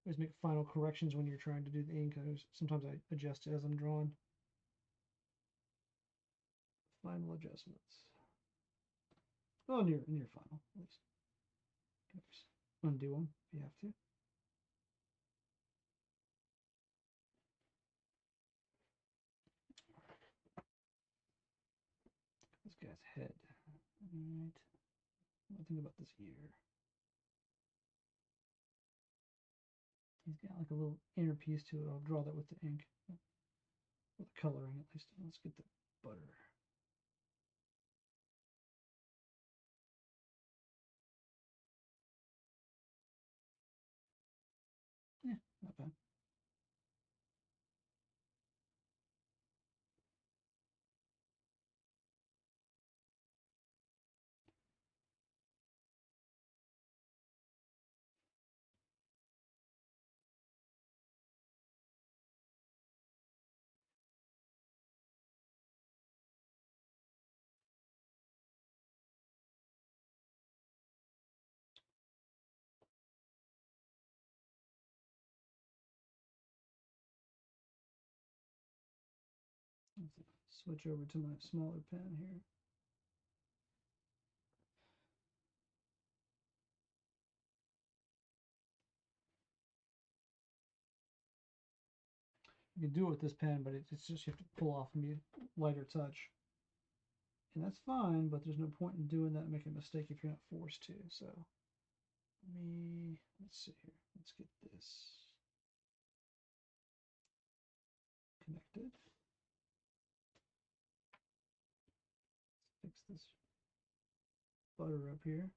Always make final corrections when you're trying to do the ink. Sometimes I adjust it as I'm drawing. Final adjustments. Oh, near final, at least. Oops. Undo them if you have to. This guy's head. All right. What do I think about this ear? He's got like a little inner piece to it. I'll draw that with the ink, with the coloring at least. Let's get the butter. Yeah, not bad. Let's switch over to my smaller pen here. You can do it with this pen, but it's just you have to pull off and be lighter touch. And that's fine, but there's no point in doing that and making a mistake if you're not forced to. So let's see here. Let's get this connected. Fix this butter up here.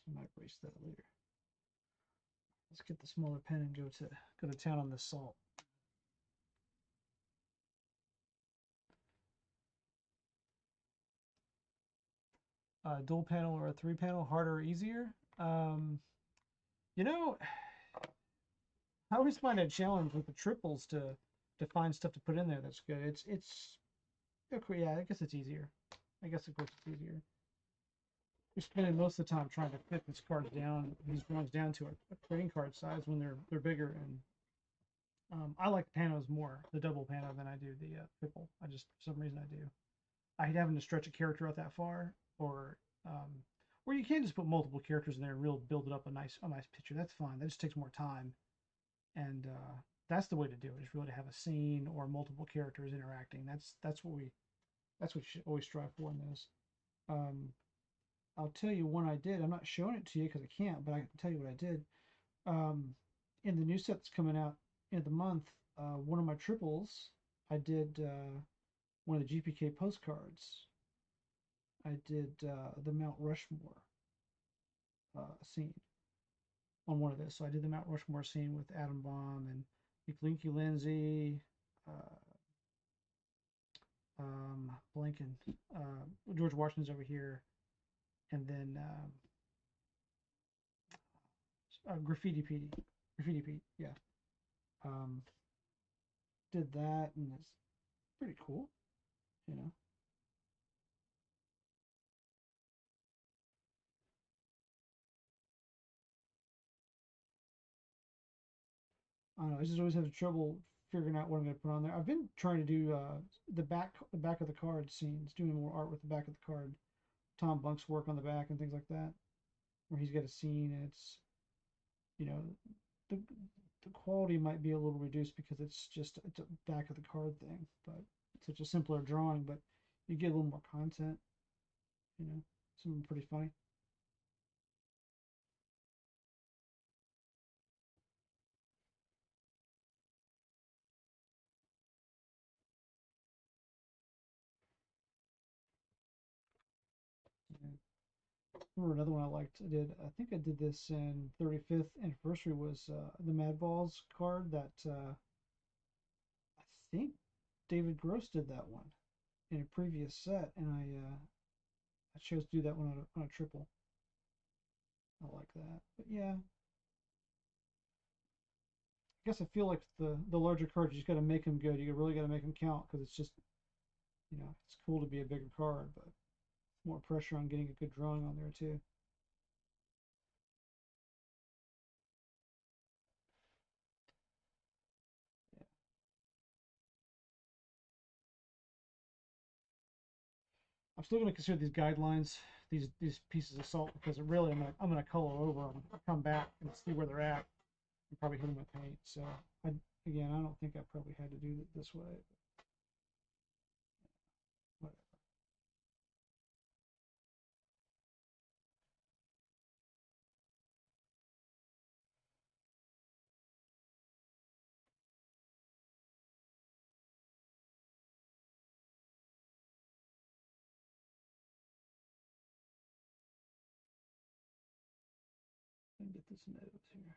I might erase that later. Let's get the smaller pen and go to town on this salt. Dual panel or a 3-panel, harder or easier? You know, I always find it a challenge with the triples to find stuff to put in there that's good. It's okay, yeah, I guess it's easier. I guess of course it's easier. You're spending most of the time trying to fit these drawings down to a trading card size when they're bigger, and I like the panos more, the double pano, than I do the triple. I just, for some reason, I do. I hate having to stretch a character out that far, or you can just put multiple characters in there and really build it up a nice picture. That's fine. That just takes more time, and that's the way to do it. Is really to have a scene or multiple characters interacting. That's what you should always strive for in this. Um, I'll tell you one I did. I'm not showing it to you because I can't, but I can tell you what I did. In the new set that's coming out in the month, one of my triples, I did one of the GPK postcards. I did the Mount Rushmore scene on one of this. So I did the Mount Rushmore scene with Atom Bomb and Blinky Lindsay, uh, Blinken, George Washington's over here, and then Graffiti Pete, yeah. Um, did that, and it's pretty cool, you know. I don't know. I just always have trouble figuring out what I'm going to put on there. I've been trying to do the back of the card scenes, doing more art with the back of the card. Tom Bunk's work on the back and things like that, where he's got a scene and it's, you know, the the quality might be a little reduced because it's a back of the card thing, but it's such a simpler drawing, but you get a little more content, you know, something pretty funny. Yeah. Remember another one I liked? I think I did this in 35th anniversary was the Mad Balls card that I think David Gross did that one in a previous set, and I chose to do that one on a triple. I like that, but yeah, I guess I feel like the larger cards you just got to make them good. You really got to make them count because it's just, it's cool to be a bigger card, but more pressure on getting a good drawing on there too. Yeah. I'm still going to consider these guidelines, these pieces of salt, because really I'm gonna color over them, come back and see where they're at, and probably hit them with paint. So again, I don't think I probably had to do it this way. and get this nose here.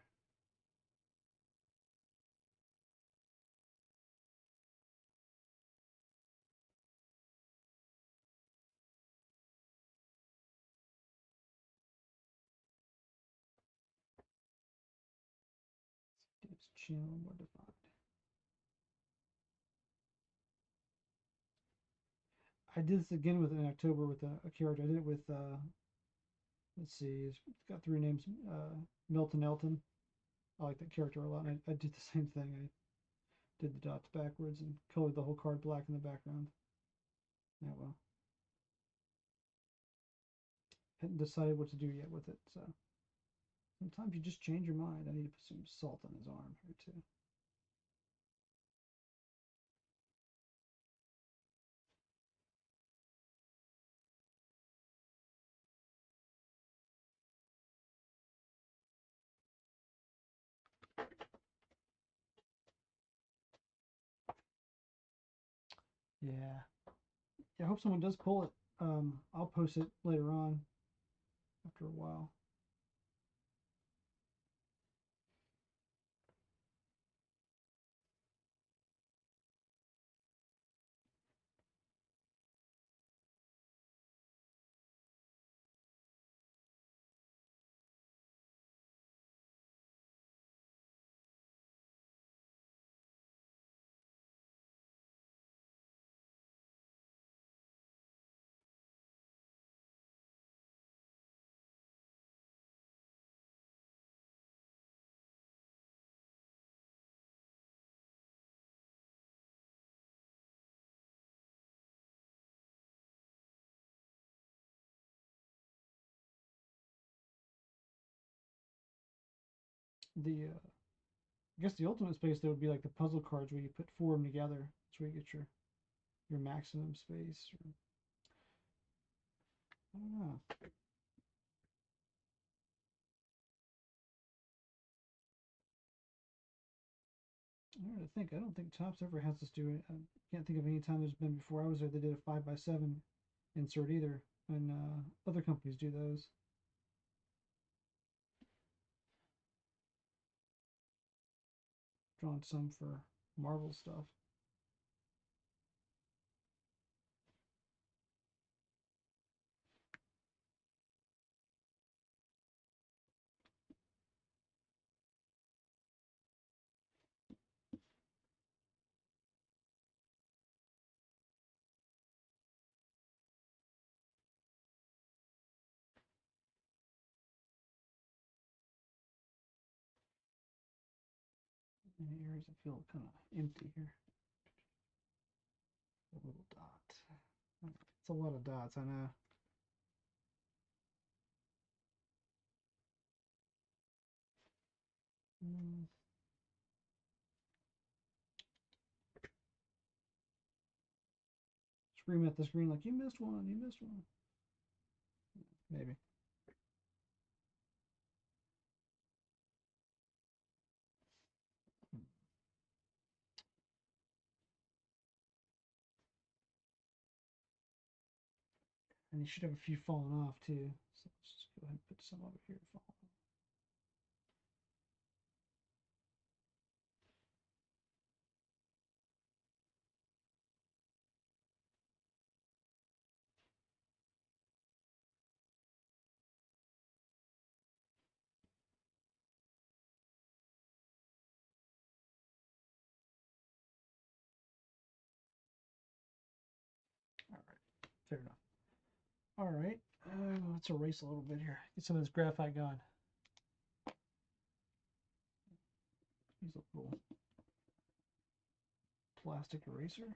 Get its chin a little more defined. I did this again with in October with a character. I did it with let's see, it's got 3 names. Milton Elton. I like that character a lot. I did the same thing. I did the dots backwards and colored the whole card black in the background. Yeah, well, hadn't decided what to do yet with it. So sometimes you just change your mind. I need to put some salt on his arm here too. Yeah. I hope someone does pull it. I'll post it later on after a while. I guess the ultimate space there would be like the puzzle cards where you put 4 of them together. That's where you get your maximum space. Or, I don't know. I don't think. I don't think Topps ever has us do it. I can't think of any time there's been before I was there they did a 5x7 insert either, and other companies do those. Drawn some for Marvel stuff. Any areas I feel kind of empty here. A little dot. It's a lot of dots, I know. Scream at the screen like, you missed one, you missed one. Maybe. And you should have a few falling off too. So let's just go ahead and put some over here falling off. All right, fair enough. All right, let's erase a little bit here. Get some of this graphite going. Use a little plastic eraser.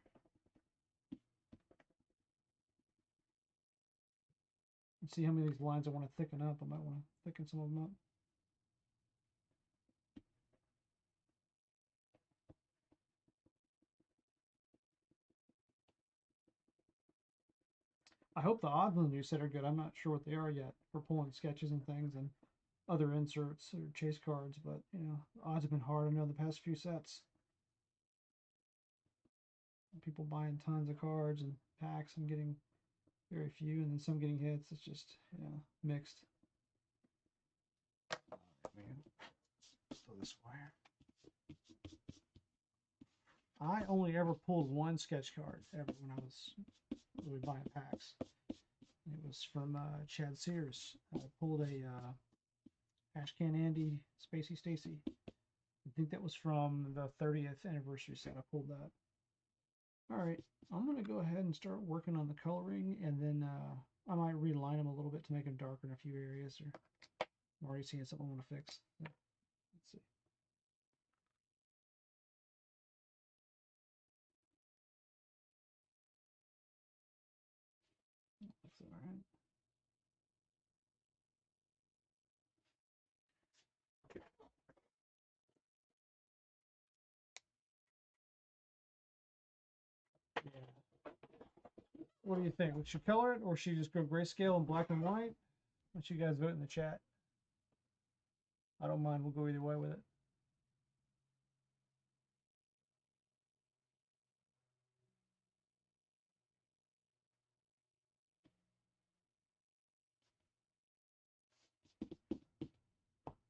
And see how many of these lines I want to thicken up. I might want to thicken some of them up. I hope the odds on the new set are good. I'm not sure what they are yet for pulling sketches and things and other inserts or chase cards, but you know, odds have been hard. I know the past few sets. People buying tons of cards and packs and getting very few, and then some getting hits. It's just, you know, mixed. Throw this wire. I only ever pulled one sketch card ever when I was really buying packs. It was from Chad Sears. I pulled a Ashcan Andy Spacey Stacy. I think that was from the 30th anniversary set. I pulled that. All right, I'm going to go ahead and start working on the coloring, and then I might reline them a little bit to make them darker in a few areas. Or I'm already seeing something I want to fix. Let's see. That's all right. Yeah. What do you think? Should she color it, or should she just go grayscale and black and white? Why don't you guys vote in the chat? I don't mind. We'll go either way with it.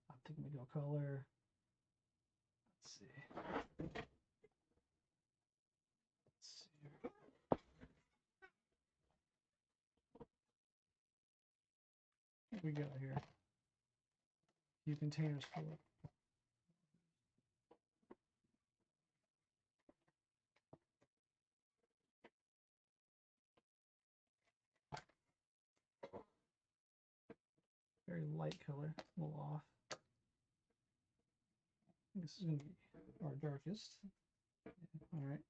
I think we go color. Let's see. What we got here? A few containers full of. Very light color, a little off. This is going to be our darkest. All right.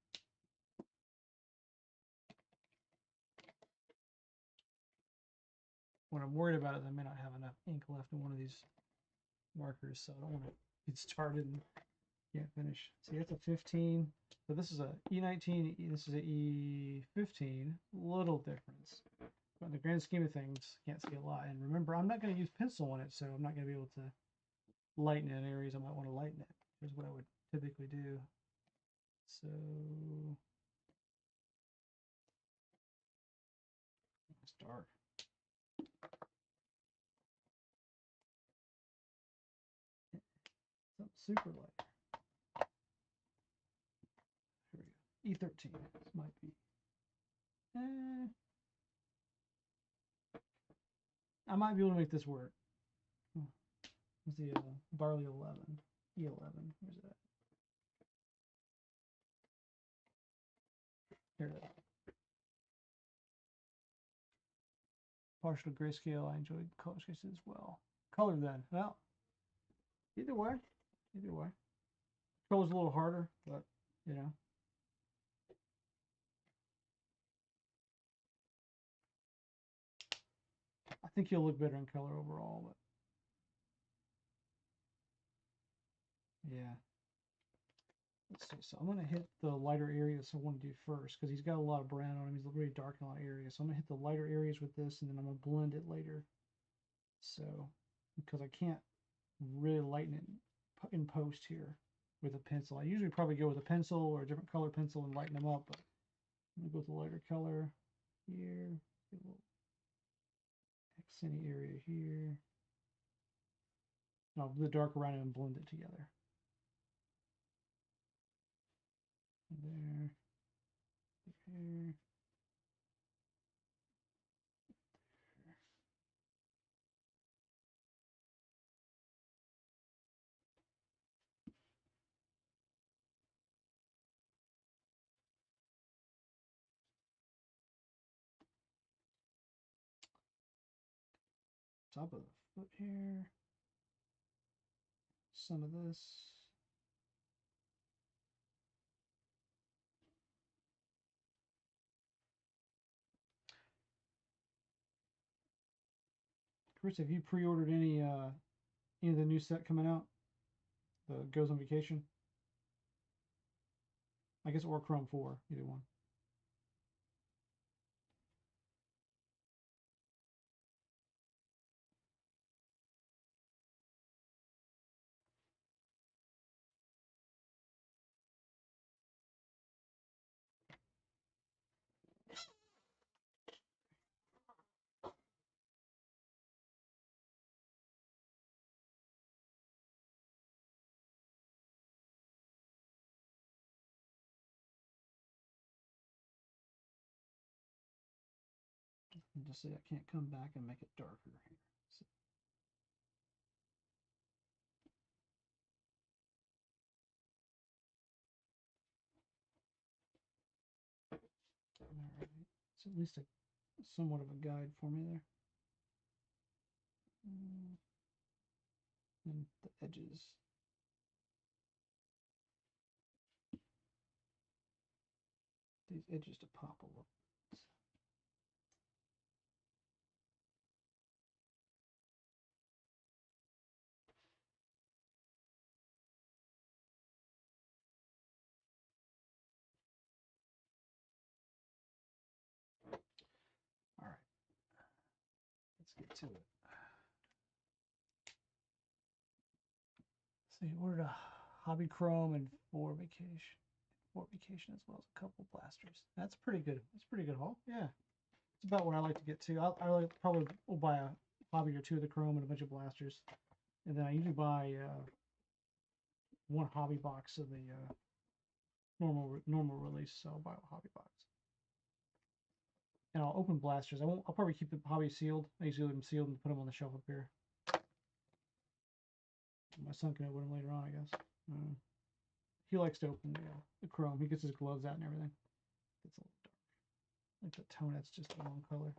What I'm worried about is I may not have enough ink left in one of these markers, so I don't want to get started and can't finish. See, that's a 15. So this is a E19, this is a E15. Little difference. But in the grand scheme of things, can't see a lot. And remember, I'm not going to use pencil on it, so I'm not going to be able to lighten it in areas I might want to lighten it. Here's what I would typically do. So it's dark. Something super light. Here we go. E13. This might be. I might be able to make this work. What's the Barley 11? E11. Where's that? Here it is. Partial grayscale. I enjoyed color sketches as well. Color then. Well, either way. Either way. Color's a little harder, but you know. I think you'll look better in color overall, but yeah. Let's see. So I'm going to hit the lighter areas I want to do first because he's got a lot of brown on him. He's really dark in a lot of areas. So I'm going to hit the lighter areas with this, and then I'm going to blend it later. So, because I can't really lighten it in post here with a pencil. I usually probably go with a pencil or a different color pencil and lighten them up, but I'm going to go with the lighter color here. A little accenty area here. And I'll do the dark around it and blend it together. There. Here. Top of the foot here. Some of this. Chris, have you pre-ordered any of the new set coming out? The Goes on Vacation? I guess, or Chrome 4, either one. And just say I can't come back and make it darker here. So, all right, it's at least a somewhat of a guide for me there. And the edges. These edges to pop a little. All right, let's get to it. So you ordered a hobby chrome and four vacation as well as a couple blasters. That's pretty good. That's pretty good haul. Yeah, it's about what I like to get to. I like probably will buy a hobby or two of the chrome and a bunch of blasters, and then I usually buy one hobby box of the normal release. So I'll buy a hobby box, and I'll open blasters. I'll probably keep the hobby sealed. I usually leave them sealed and put them on the shelf up here. My son can open them later on, I guess. He likes to open the chrome. He gets his gloves out and everything. It's a little dark. Like the tone, that's just the wrong color.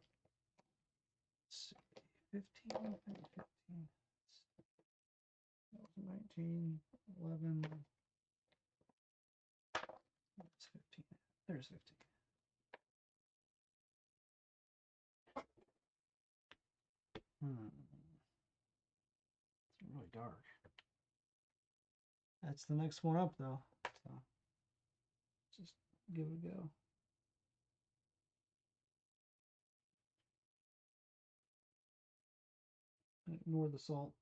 Let's see. 15, 15. That was 19, 11. That's 15. There's 15. It's really dark. That's the next one up, though. So just give it a go. Ignore the salt.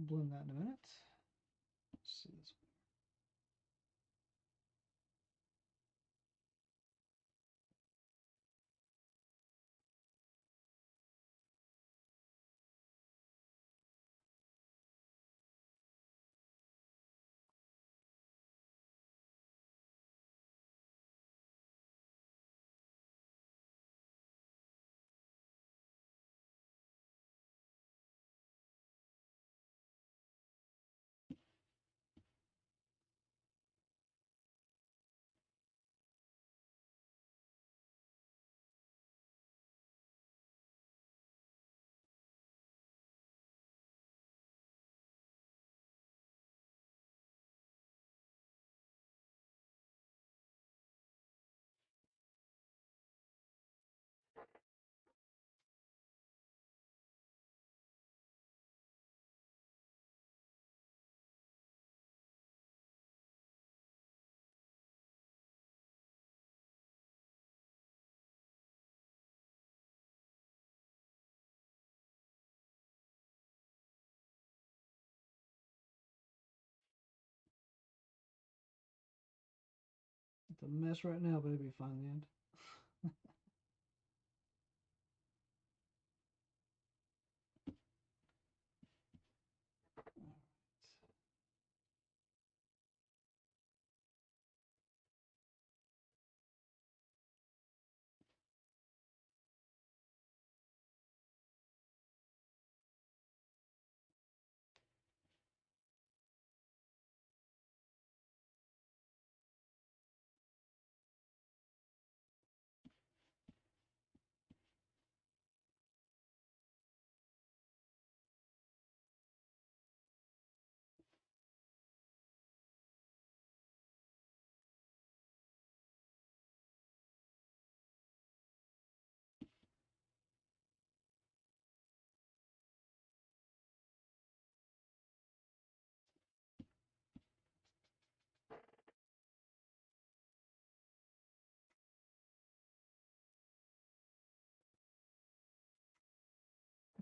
Blend that in a minute. Let's see this. It's a mess right now, but it'll be fine in the end.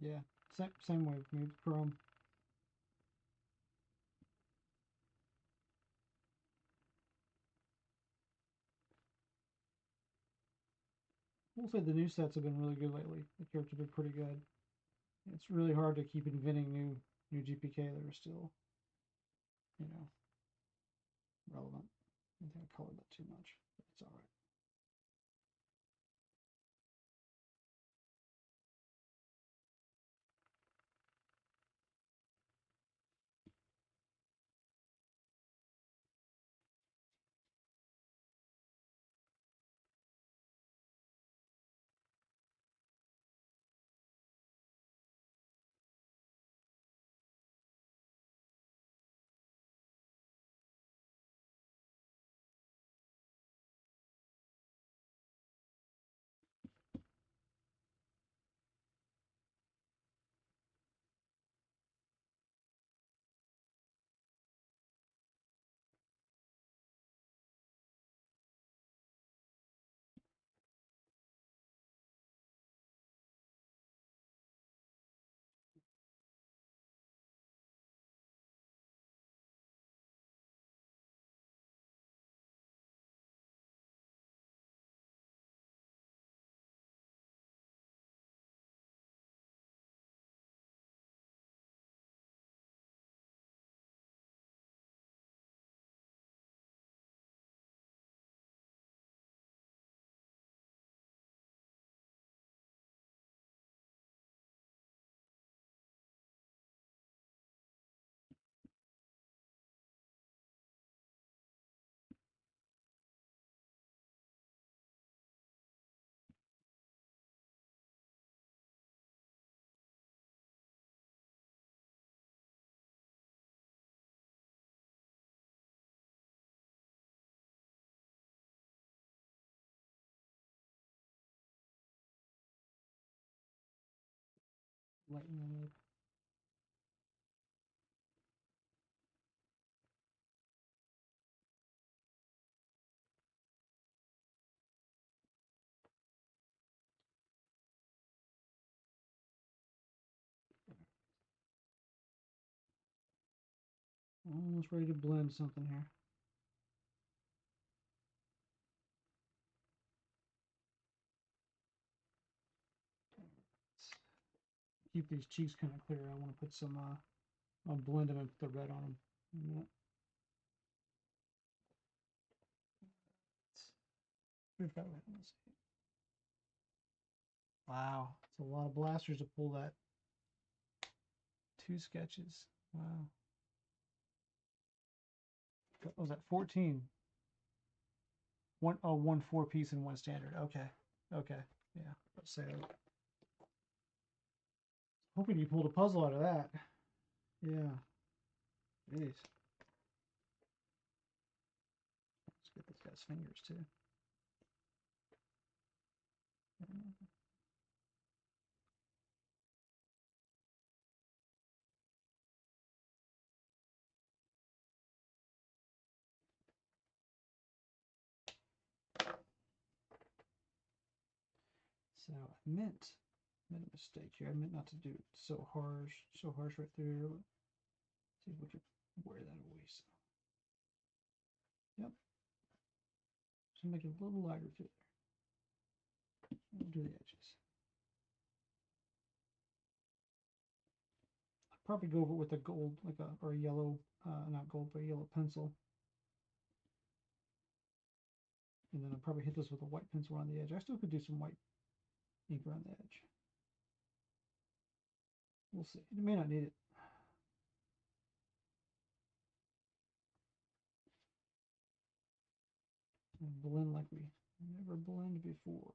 Yeah, same way with me with Chrome. We'll say the new sets have been really good lately. The characters have been pretty good. It's really hard to keep inventing new GPK that are still, you know, relevant. I think I colored that too much, but it's all right. Lighten the loop. Almost ready to blend something here. Keep these cheeks kind of clear. I want to put some, I'll blend them and put the red on them. We've got red. Let's see. Wow, it's a lot of blasters to pull that. 2 sketches. Wow. What was that? 14. One 4-piece and 1 standard. Okay. Okay. Yeah. Let's say. Hoping you pulled a puzzle out of that. Yeah. Jeez. Let's get this guy's fingers too. So I made a mistake here. I meant not to do it so harsh right through. See if we can wear that away. So. Yep. So make it a little lighter through there. And do the edges. I'll probably go over it with a gold, like or a yellow, not gold, but a yellow pencil. And then I'll probably hit this with a white pencil around the edge. I still could do some white ink around the edge. We'll see. It may not need it. And blend like we never blended before.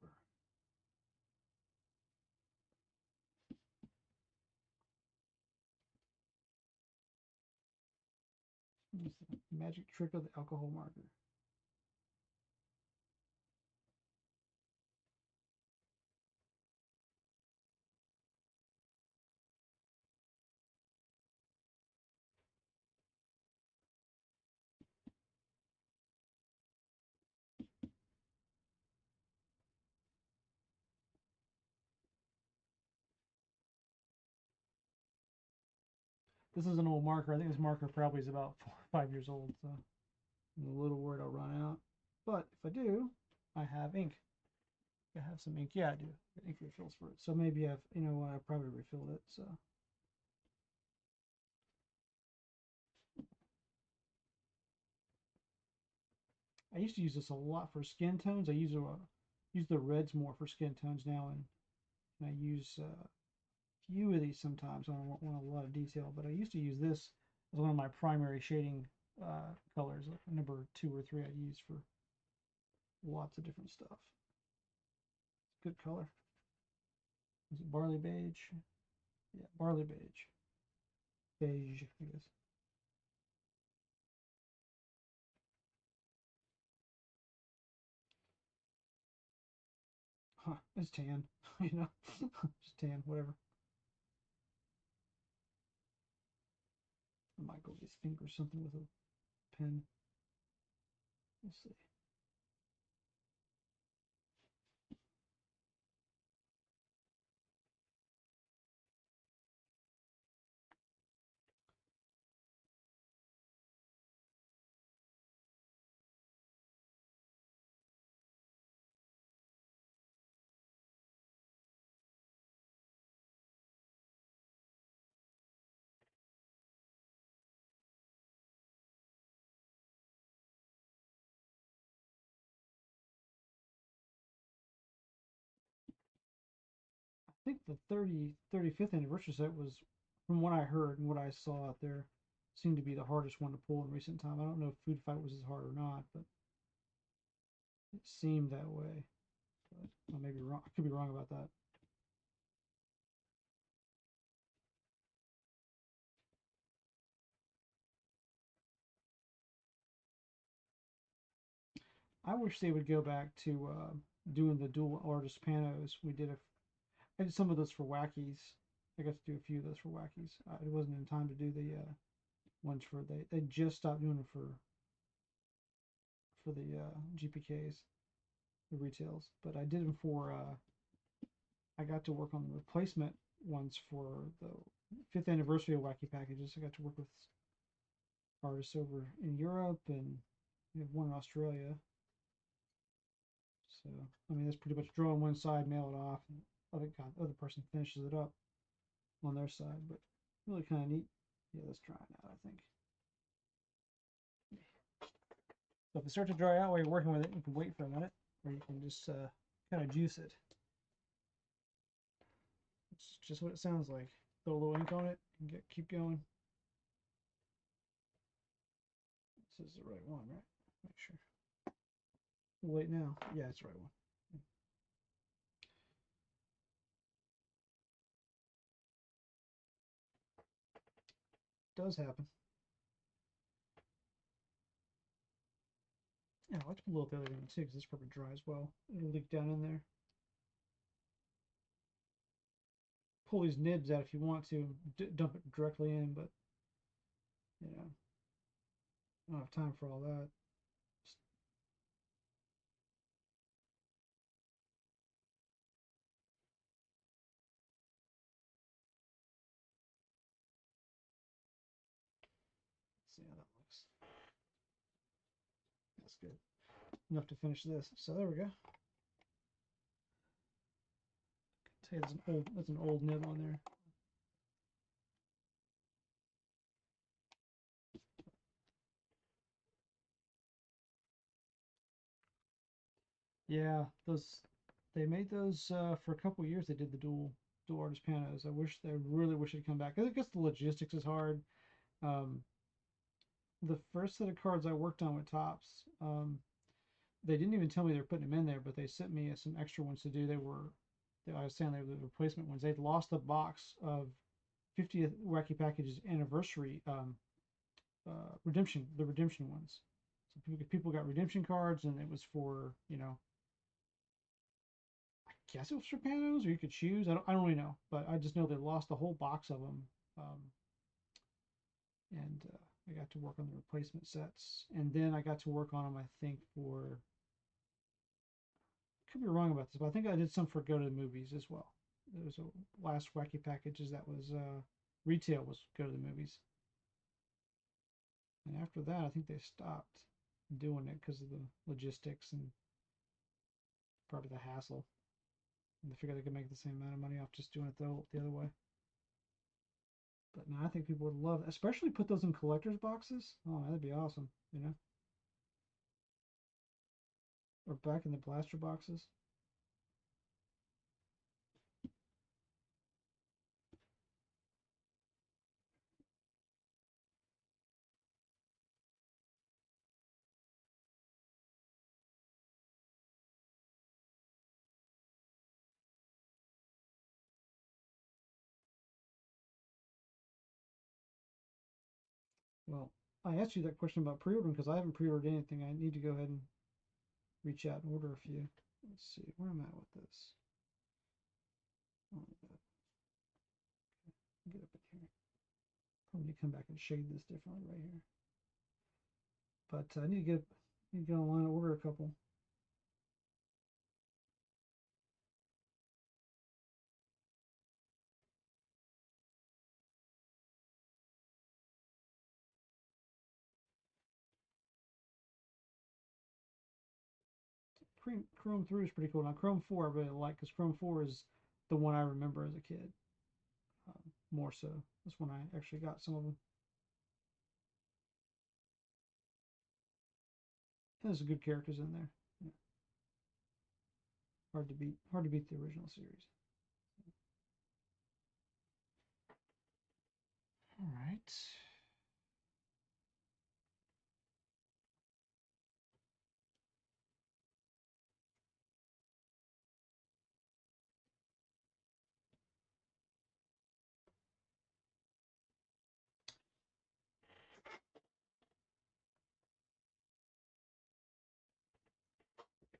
It's the magic trick of the alcohol marker. This is an old marker. I think this marker probably is about 4 or 5 years old, so I'm a little worried I'll run out. But if I do, I have ink. I have some ink. Yeah, I do. Ink refills for it. So maybe I've, you know what, I probably refilled it. So I used to use this a lot for skin tones. I use the reds more for skin tones now, and I use a few of these sometimes. I don't want a lot of detail, but I used to use this as one of my primary shading colors, like number 2 or 3 I'd use for lots of different stuff. Good color. Is it barley beige? Yeah, barley beige. Beige, I guess. Huh, it's tan, you know, just tan, whatever. I might go with his finger or something with a pen. We'll see. I think the 35th anniversary set was, from what I heard and what I saw out there, seemed to be the hardest one to pull in recent time. I don't know if Food Fight was as hard or not, but it seemed that way. But I may be wrong. I could be wrong about that. I wish they would go back to doing the dual artist panos. I did some of those for Wackies. I got to do a few of those for Wackies. It wasn't in time to do the ones for they just stopped doing it for the GPKs, the retails. But I did them for I got to work on the replacement ones for the 5th anniversary of Wacky Packages. I got to work with artists over in Europe, and we have one in Australia. So I mean, that's pretty much draw on one side, mail it off, and other person finishes it up on their side. But really kind of neat. Yeah, let's try it out, I think. So if it starts to dry out while you're working with it, you can wait for a minute, or you can just kind of juice it. It's just what it sounds like. Throw a little ink on it and keep going. This is the right one, right? Make sure. Wait now. Yeah, it's the right one. It does happen. Yeah, I like to put a little bit of the other one too, because this probably dry as well. It'll leak down in there. Pull these nibs out if you want to. Dump it directly in, but you know, I don't have time for all that. Just, see how that looks. That's good. Enough to finish this. So there we go. Tell you that's an old nib on there. Yeah, those they made those for a couple years. They did the dual artist panos. I really wish it'd come back. I guess the logistics is hard. Um, the first set of cards I worked on with Tops, they didn't even tell me they were putting them in there, but they sent me some extra ones to do. I was saying they were the replacement ones. They'd lost a box of 50th Wacky Packages anniversary the redemption ones. So people got redemption cards, and it was for, I guess it was for panos, or you could choose. I don't really know, but I just know they lost a whole box of them, and I got to work on the replacement sets, and then I got to work on them. I think for could be wrong about this, but I think I did some for Go to the Movies as well. There was a last Wacky Packages that was. retail was go to the movies. And after that, I think they stopped doing it because of the logistics and probably the hassle. And they figured they could make the same amount of money off just doing it the other way. But no, I think people would love it. Especially put those in collector's boxes. Oh, man, that'd be awesome, you know? Or back in the blaster boxes. Well, I asked you that question about pre-ordering because I haven't pre-ordered anything. I need to go ahead and reach out and order a few. Let's see, where am I at with this? Oh, get up in here. Probably need to come back and shade this differently right here. But I need to get online and order a couple. Chrome 3 is pretty cool. Now Chrome 4 I really like because Chrome 4 is the one I remember as a kid. More so. That's when I actually got some of them. There's some good characters in there. Yeah. Hard to beat. Hard to beat the original series. All right.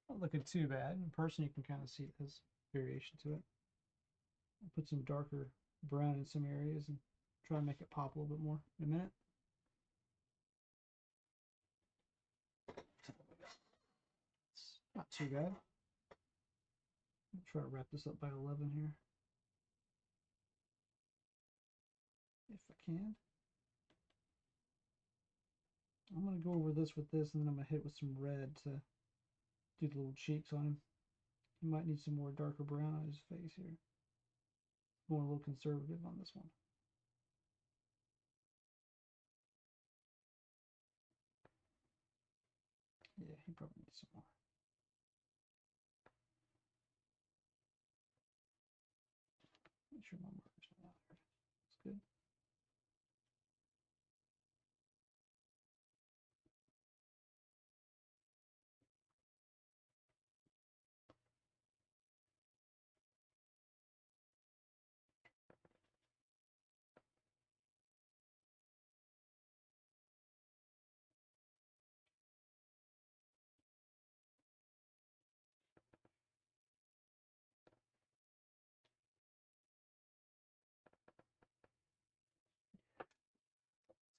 Not looking too bad. In person, you can kind of see there's variation to it. I'll put some darker brown in some areas and try to make it pop a little bit more in a minute. It's not too bad. I'll try to wrap this up by 11 here. If I can. I'm going to go over this with this, and then I'm going to hit it with some red to do the little cheeks on him. He might need some more darker brown on his face here. Going a little conservative on this one. Yeah, he probably needs some more. Make sure my marker's not out there. That's good.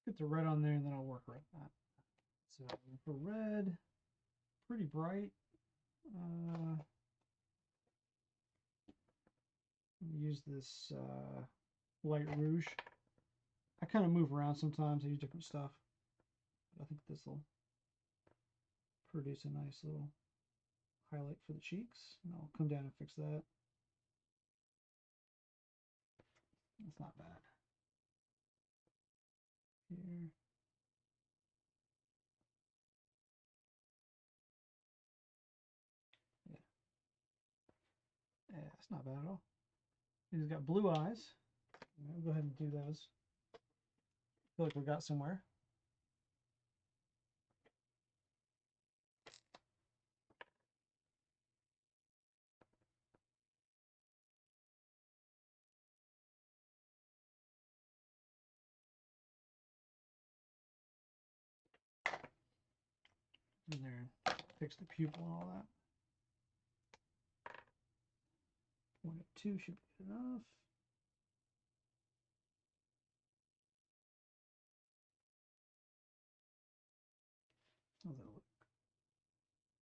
Let's get the red on there, and then I'll work around that. So for red, pretty bright. Use this light rouge. I kind of move around sometimes. I use different stuff. But I think this will produce a nice little highlight for the cheeks. And I'll come down and fix that. That's not bad. Here. Yeah. Yeah, it's not bad at all. He's got blue eyes. I'll go ahead and do those. Feel like we got somewhere. In there, fix the pupil and all that. 1 2 should be good enough. How's that look?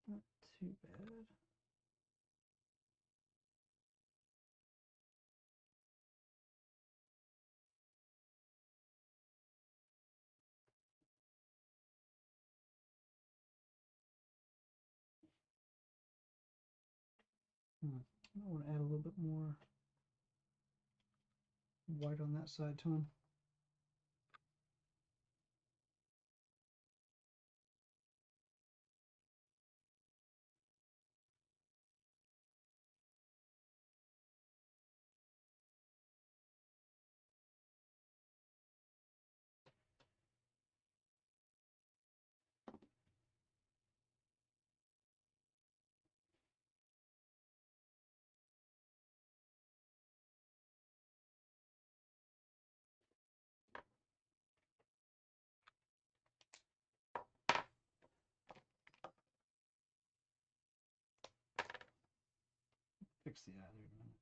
Not too bad. I want to add a little bit more white on that side tone. Fix the eye there a minute.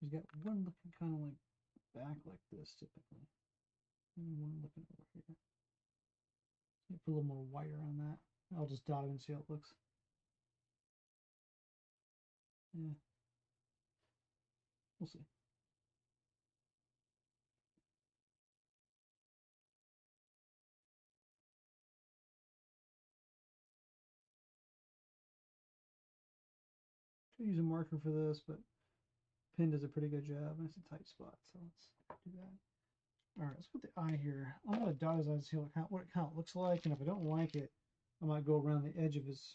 He's got one looking kind of like back like this typically, and one looking over here. Put a little more white around that. I'll just dot it and see how it looks. Yeah, we'll see. Could use a marker for this, but pen does a pretty good job, and it's a tight spot, so let's do that. All right, let's put the eye here. I'm gonna dot his eye to see what it kind of looks like, and if I don't like it, I might go around the edge of his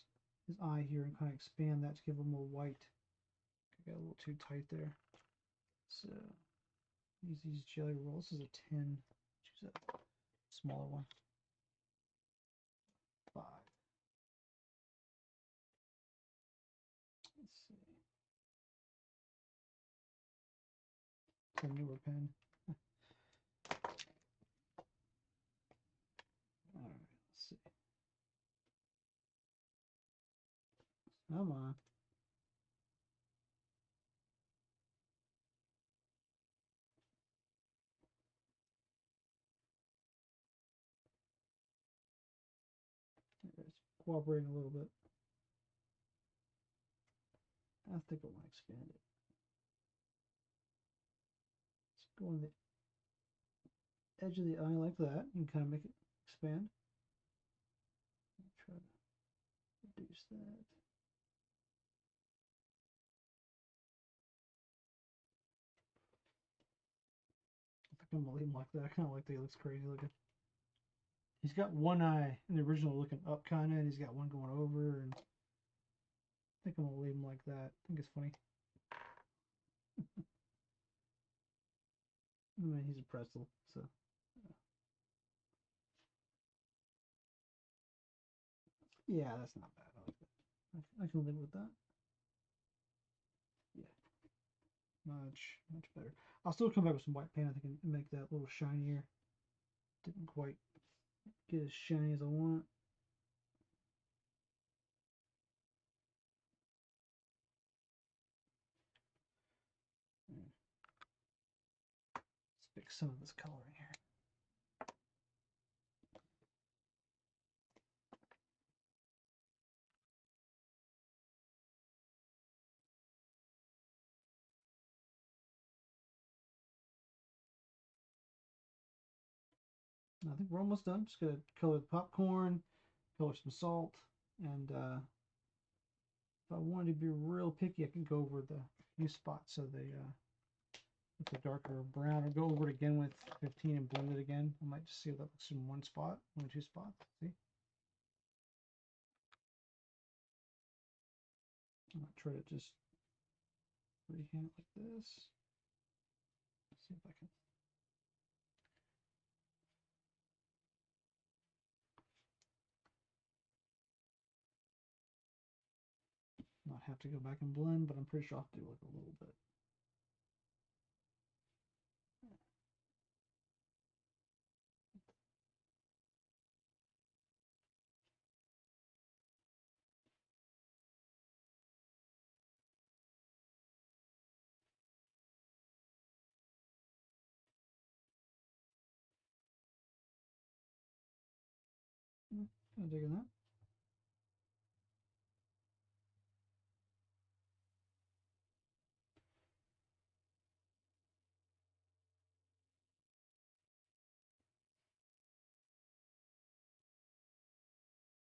eye here and kind of expand that to give him more white. I got a little too tight there. So use these jelly rolls. This is a 10. Choose a smaller one. 5. Let's see. It's a newer pen. All right, let's see. Come on. It's cooperating a little bit. I think I want to expand it. Let's go on the edge of the eye like that. You can kind of make it expand. Try to reduce that. I think I'm gonna leave him like that. I kind of like that. He looks crazy looking. He's got one eye in the original looking up kind of, and he's got one going over. And I think I'm gonna leave him like that. I think it's funny. I mean, he's a pretzel, so. Yeah, that's not bad. I like that. I can live with that. Yeah, much better. I'll still come back with some white paint. I think and make that a little shinier. Didn't quite get as shiny as I want. Let's fix some of this color in here. I think we're almost done. Just gonna color the popcorn, color some salt, and if I wanted to be real picky, I can go over the few spots so they with the darker brown, or go over it again with 15 and blend it again. I might just see if that looks in one spot, 1 or 2 spots. See? I might try to just freehand it like this. See if I can. Not have to go back and blend, but I'm pretty sure I'll have to do like a little bit. Kind of digging that.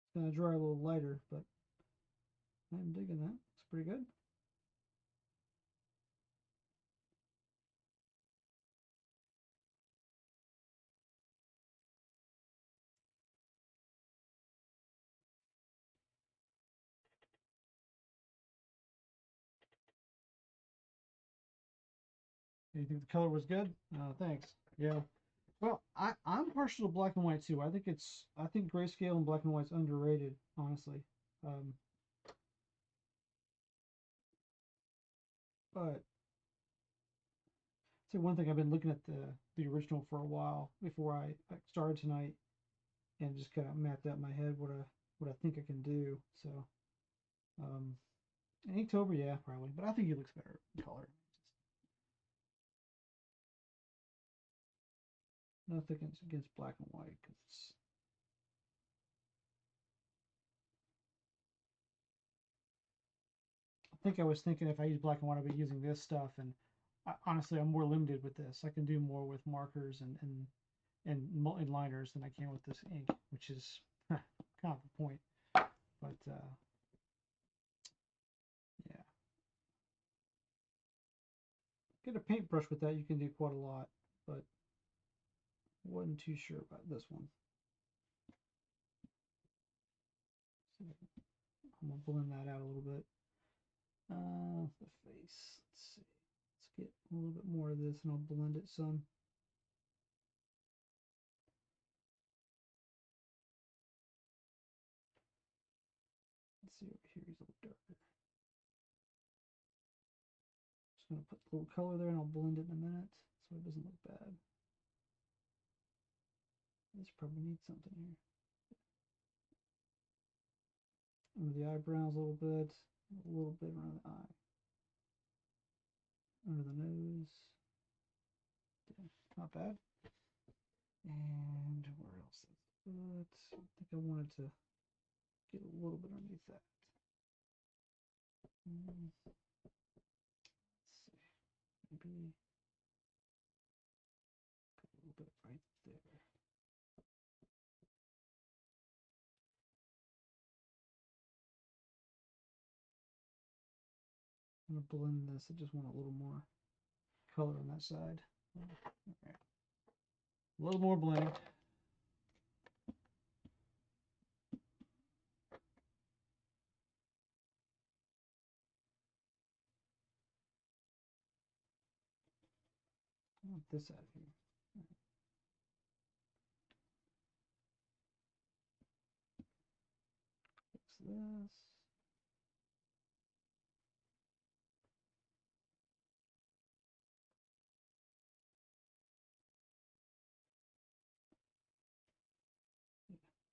It's gonna dry a little lighter, but I'm digging that. It's pretty good. You think the color was good? Thanks. Yeah. Well, I'm partial to black and white too. I think grayscale and black and white's underrated, honestly. Um, but so one thing, I've been looking at the original for a while before I started tonight, and just kind of mapped out in my head what I think I can do. So um, Inktober, yeah, probably, but I think he looks better in color. Nothing against black and white, because I think I was thinking if I use black and white, I'd be using this stuff, and honestly, I'm more limited with this. I can do more with markers and multi-liners than I can with this ink, which is kind of the point. But yeah, get a paintbrush with that, you can do quite a lot, but wasn't too sure about this one. So I'm gonna blend that out a little bit. The face. Let's see. Let's get a little bit more of this, and I'll blend it some. Let's see over here. He's a little darker. Just gonna put a little color there, and I'll blend it in a minute, so it doesn't look bad. This probably needs something here. Under the eyebrows a little bit around the eye, under the nose. Yeah, not bad. And where else is it? I think I wanted to get a little bit underneath that. Let's see, maybe a little bit right there. I'm gonna blend this. I just want a little more color on that side. Okay. A little more blending. I want this out of here. Fix this.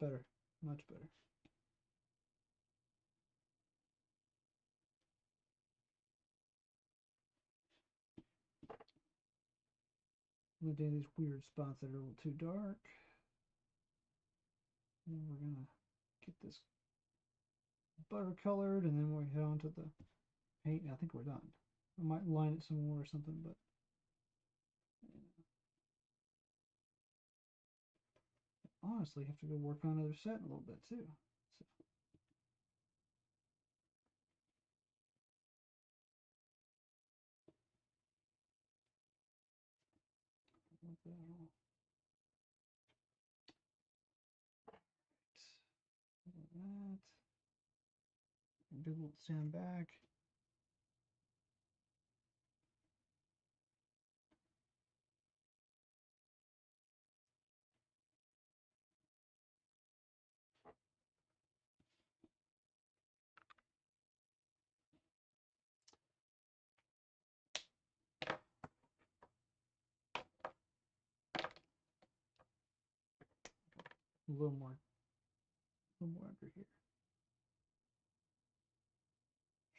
Better, much better. I'm gonna do these weird spots that are a little too dark. And we're gonna get this butter colored, and then we'll head on to the paint. I think we're done. I might line it some more or something, but honestly, have to go work on another set in a little bit too. So. Like that all. Like that. Do a little stand back. A little more under here.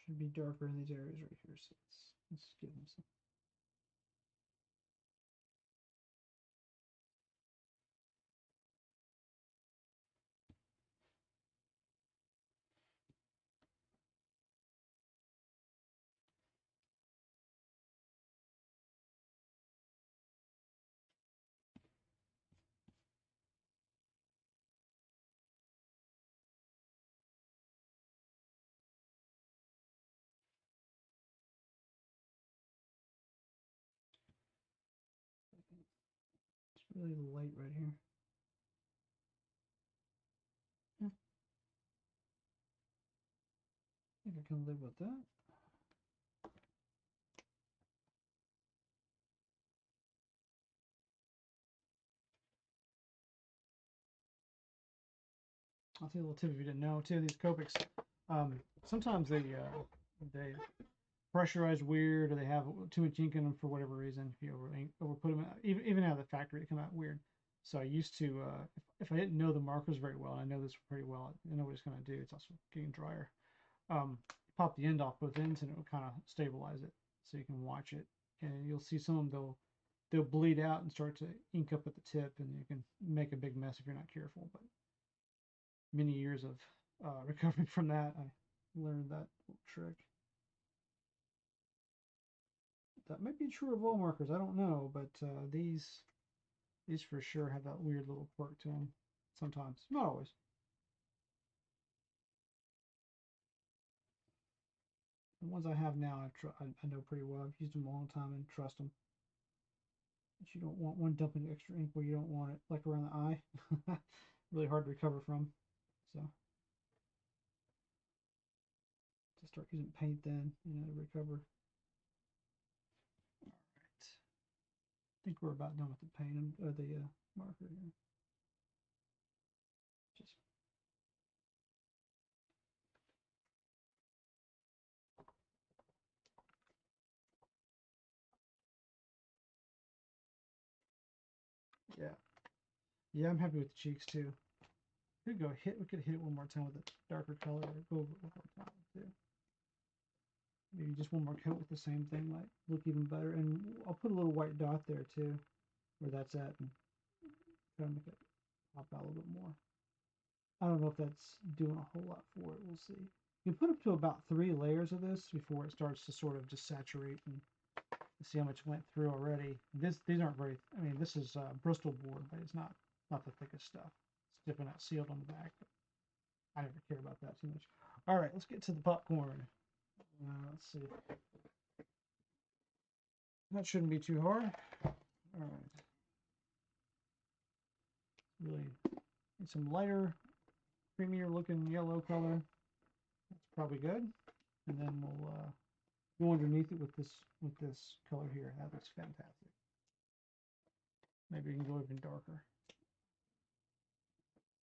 Should be darker in these areas right here, so let's give them some. It's really light right here. Yeah, I think I can live with that. I'll tell you a little tip if you didn't know too. These Copics, sometimes they pressurize weird, or they have too much ink in them for whatever reason. If you over put them, even out of the factory, they come out weird. So I used to, if I didn't know the markers very well, and I know this pretty well, I know what it's going to do. It's also getting drier. Pop the end off both ends, and it will kind of stabilize it, so you can watch it. And you'll see some of them they'll bleed out and start to ink up at the tip, and you can make a big mess if you're not careful. But many years of recovering from that, I learned that little trick. That might be true of all markers. I don't know, but these for sure have that weird little quirk to them. Sometimes, not always. The ones I have now, I know pretty well. I've used them a long time and trust them. But you don't want one dumping extra ink where you don't want it, like around the eye. Really hard to recover from. So, to start using paint then, to recover. All right. I think we're about done with the paint or the marker here. Just yeah, yeah. I'm happy with the cheeks too. We could hit it one more time with a darker color, or go over it one more time too. Maybe just one more coat with the same thing might look even better. And I'll put a little white dot there too, where that's at, and try to make it pop out a little bit more. I don't know if that's doing a whole lot for it. We'll see. You can put up to about 3 layers of this before it starts to sort of just saturate and see how much went through already. These aren't very. I mean, this is Bristol board, but it's not the thickest stuff. It's definitely not sealed on the back. But I never care about that too much. All right, let's get to the popcorn. Let's see. That shouldn't be too hard. All right. Really need some lighter, creamier looking yellow color. That's probably good. And then we'll go underneath it with this color here. That looks fantastic. Maybe you can go even darker.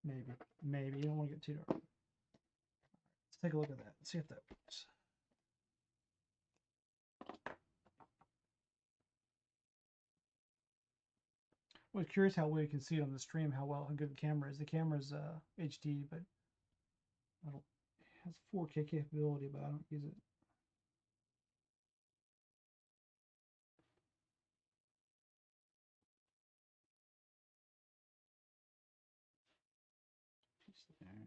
Maybe you don't want to get too dark. Let's take a look at that. See if that works. I was curious how well you can see it on the stream, how good the camera is. The camera's HD, but it has 4K capability, but I don't use it. There.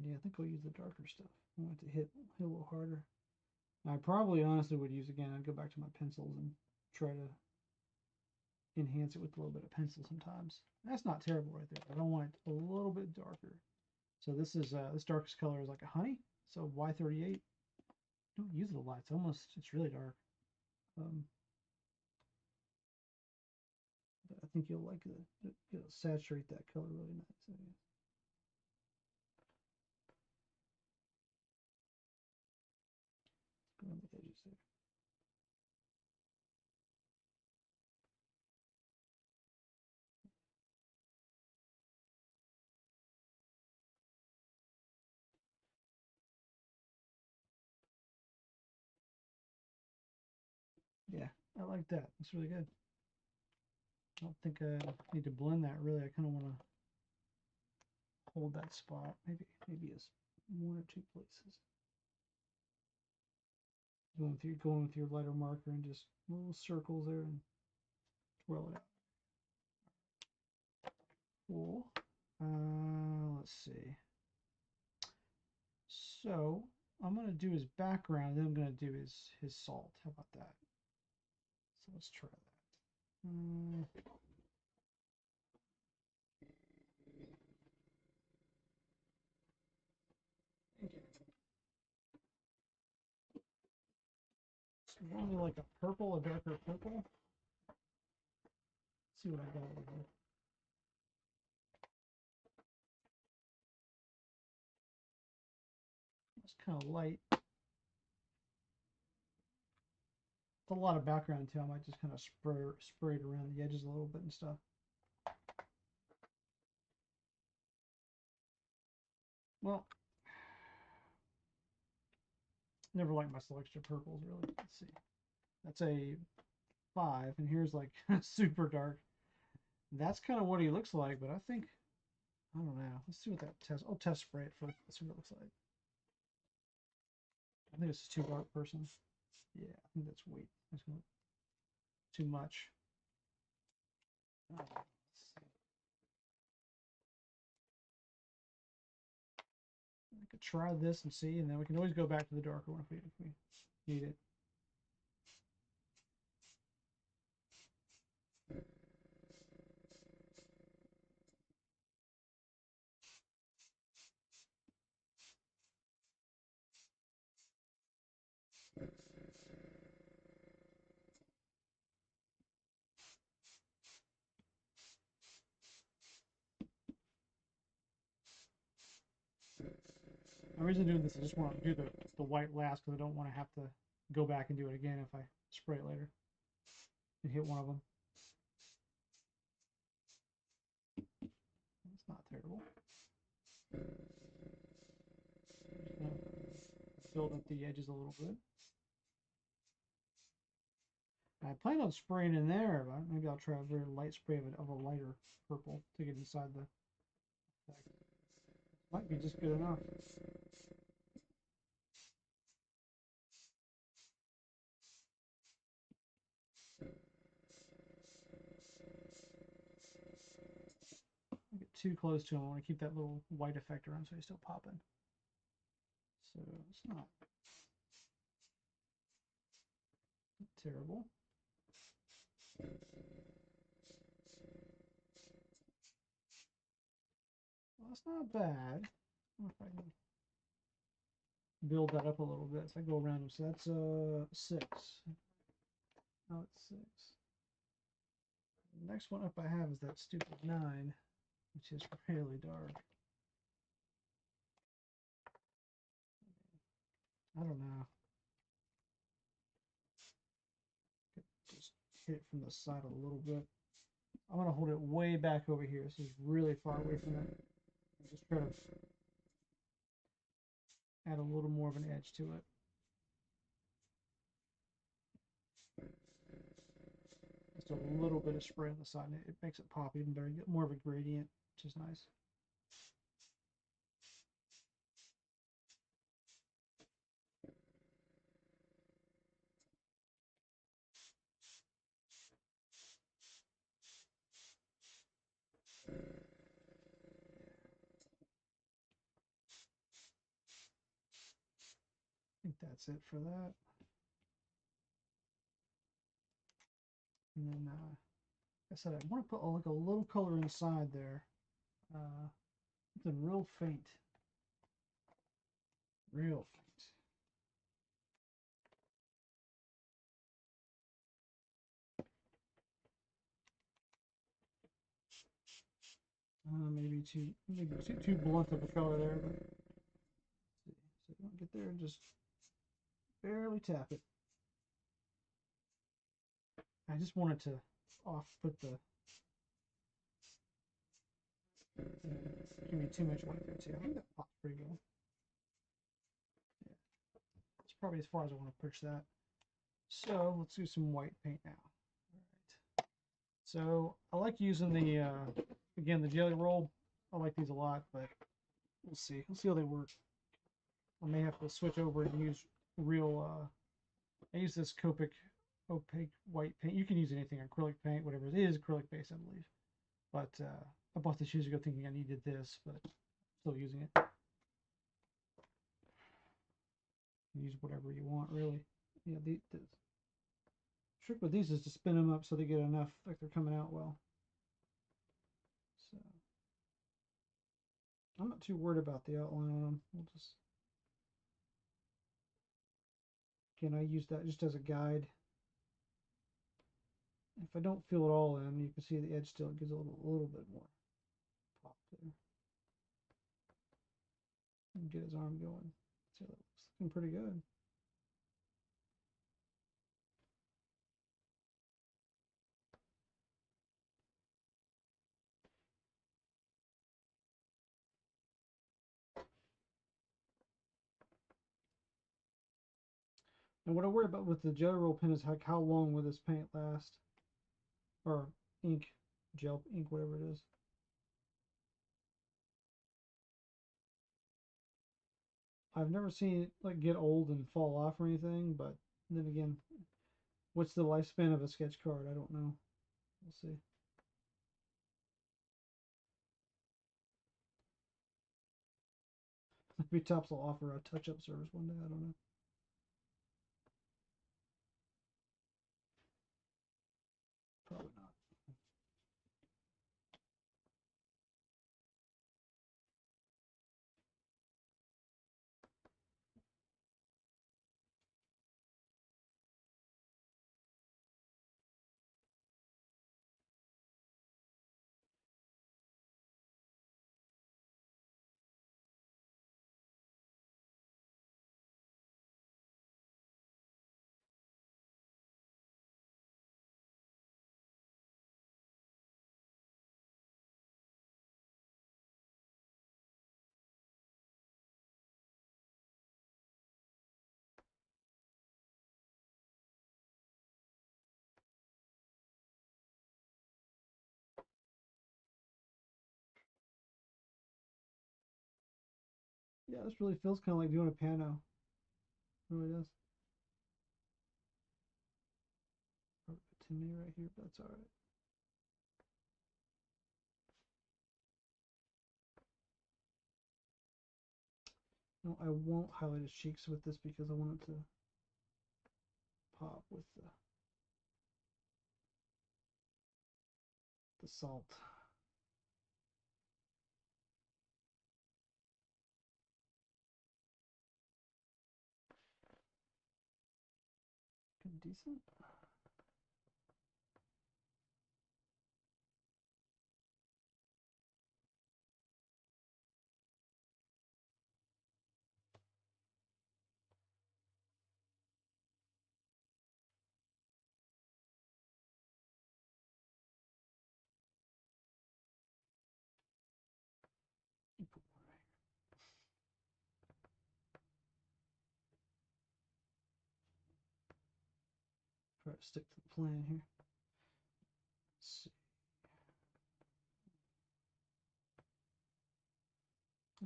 Yeah, I think I'll use the darker stuff. I want it to hit a little harder. I probably honestly would use again. I'd go back to my pencils and try to enhance it with a little bit of pencil sometimes. That's not terrible right there. I don't want it a little bit darker. So this is this darkest color is like a honey. So Y38. Don't use it a lot. It's really dark. But I think you'll like it. It'll saturate that color really nice. So, yeah. Go on the edges there. Yeah, I like that. It's really good. I don't think I need to blend that really. I kind of want to hold that spot. Maybe as 1 or 2 places. Going with your lighter marker and just little circles there and twirl it out. Cool. Let's see. So I'm gonna do his background, then I'm gonna do his salt. How about that? So let's try that. It's only like a purple, a darker purple. Let's see what I got over here. It's kind of light. It's a lot of background too. I might just kind of spray it around the edges a little bit and stuff. Well, never liked my selection of purples really. Let's see. That's a 5, and here's like super dark. That's kind of what he looks like, but I think, I don't know. Let's see what that test. I'll test spray it first. Let's see what it looks like. I think this is too dark, person. Yeah, I think that's weight. That's too much. Let's see. I could try this and see, and then we can always go back to the darker one if we need it. The reason I'm doing this, I just want to do the white last because I don't want to have to go back and do it again if I spray it later and hit one of them. It's not terrible. Build up the edges a little bit. I plan on spraying in there, but maybe I'll try a very light spray of a lighter purple to get inside the effect. Might be just good enough. I get too close to him. I want to keep that little white effect around so he's still popping. So it's not terrible. Well, that's not bad. I wonder if I can build that up a little bit. So I go around him. So that's 6. Oh, it's 6. The next one up I have is that stupid 9, which is really dark. I don't know. Just hit it from the side a little bit. I'm going to hold it way back over here. This is really far away from it. Just try to add a little more of an edge to it. Just a little bit of spray on the side. It makes it pop even better. You get more of a gradient, which is nice. I think that's it for that. And then, like I said, I want to put like a little color inside there. Something real faint. Real faint. Maybe too blunt of a color there. But see. So you don't get there and just barely tap it. I just wanted to put the give me too much white there too. I think that pops pretty well. Yeah, that's probably as far as I want to push that. So let's do some white paint now. All right. So I like using the again the jelly roll. I like these a lot, but we'll see. We'll see how they work. I may have to switch over and use real. I use this Copic opaque white paint. You can use anything, acrylic paint, whatever it is, acrylic based, I believe. But I bought this years ago thinking I needed this, but still using it. Use whatever you want, really. Yeah, the trick with these is to spin them up so they get enough, like they're coming out well. So I'm not too worried about the outline on them. We'll just, again, I use that just as a guide. If I don't fill it all in, you can see the edge still gives a little bit more pop there. And get his arm going. So that looks looking pretty good. And what I worry about with the gel roll pen is like how long will this paint last? Or ink, gel ink, whatever it is. I've never seen it like get old and fall off or anything, but then again, what's the lifespan of a sketch card? I don't know. We'll see. Maybe Topps will offer a touch-up service one day. I don't know. Probably not. Yeah, this really feels kind of like doing a piano. It really does. To me right here, but that's all right. No, I won't highlight his cheeks with this because I want it to pop with the salt. Good, decent. Try to stick to the plan here. Let's see.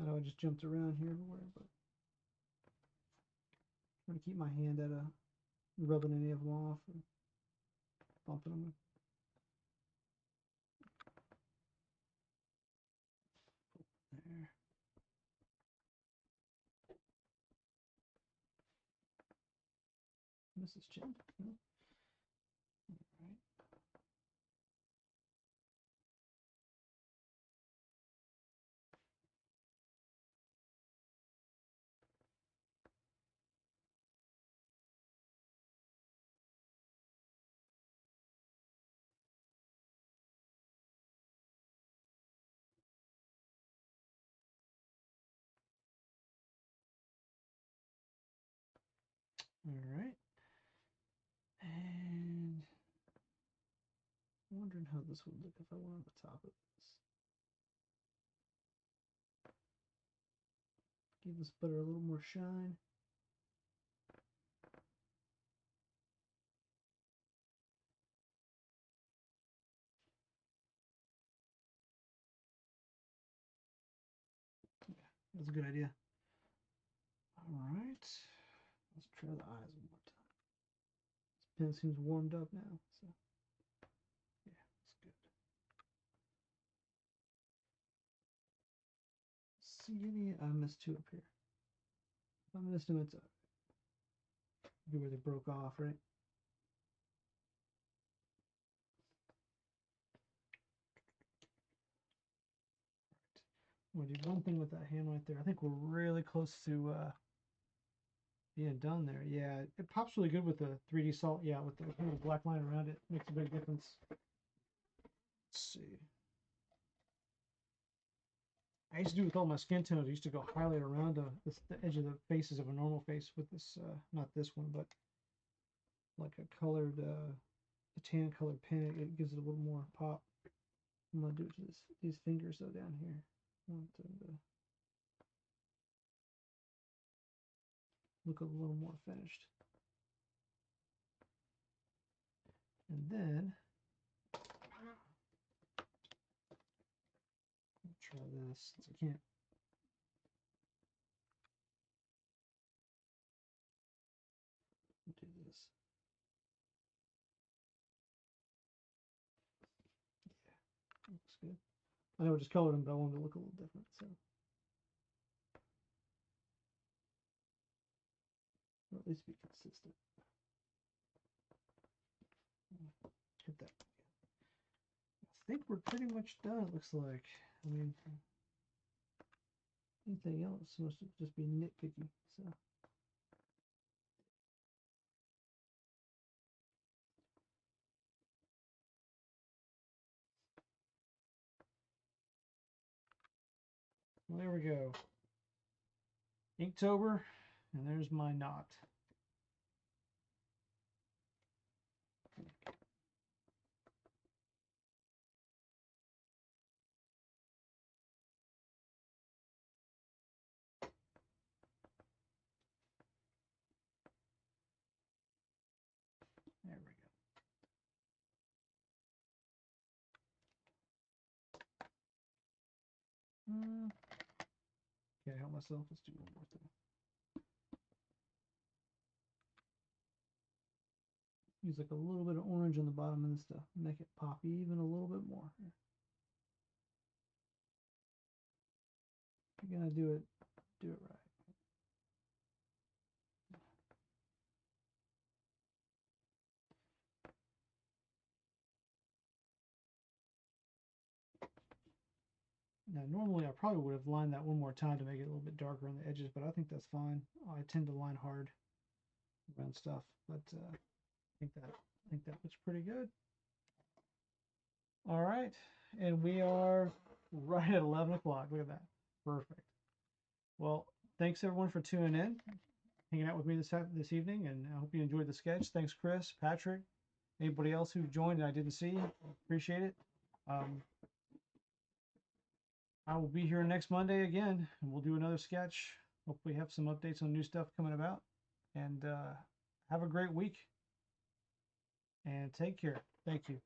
I know I just jumped around here everywhere, but I'm trying to keep my hand out of rubbing any of them off or bumping them. There. Miss his chin. No. All right. And I'm wondering how this would look if I went on the top of this. Give this butter a little more shine. Yeah, that's a good idea. All right. Let's try the eyes one more time. This pen seems warmed up now, so yeah, that's good. See any? I missed two up here. If I missed them, it's where they broke off, right? I'm gonna do one thing with that hand right there. I think we're really close to being done there. Yeah, it pops really good with the 3D salt. Yeah, with the kind of black line around it, makes a big difference. Let's see. I used to do with all my skin tones. I used to go highlight around the edge of the faces of a normal face with this, not this one, but like a colored, a tan colored pen. It gives it a little more pop. I'm gonna do it to these fingers though down here. I want them to look a little more finished. And then I'll try this since I can't. Do this. Yeah, looks good. I know I just colored them, but I wanted to look a little different, so. Or at least be consistent. Hit that. I think we're pretty much done, it looks like. I mean, anything else is supposed to just be nitpicky, so. Well, there we go. Inktober, and there's my knot. There we go. Can't help myself. Let's do one more thing. Use like a little bit of orange on the bottom of this to make it pop even a little bit more. If you're gonna do it right. Now, normally I probably would have lined that one more time to make it a little bit darker on the edges, but I think that's fine. I tend to line hard around stuff, but I think that looks pretty good. All right, and we are right at 11 o'clock. Look at that. Perfect. Well, thanks everyone for tuning in, hanging out with me this evening, and I hope you enjoyed the sketch. Thanks, Chris, Patrick, anybody else who joined and I didn't see. Appreciate it. I will be here next Monday again, and we'll do another sketch. Hopefully have some updates on new stuff coming about. And have a great week. And take care. Thank you.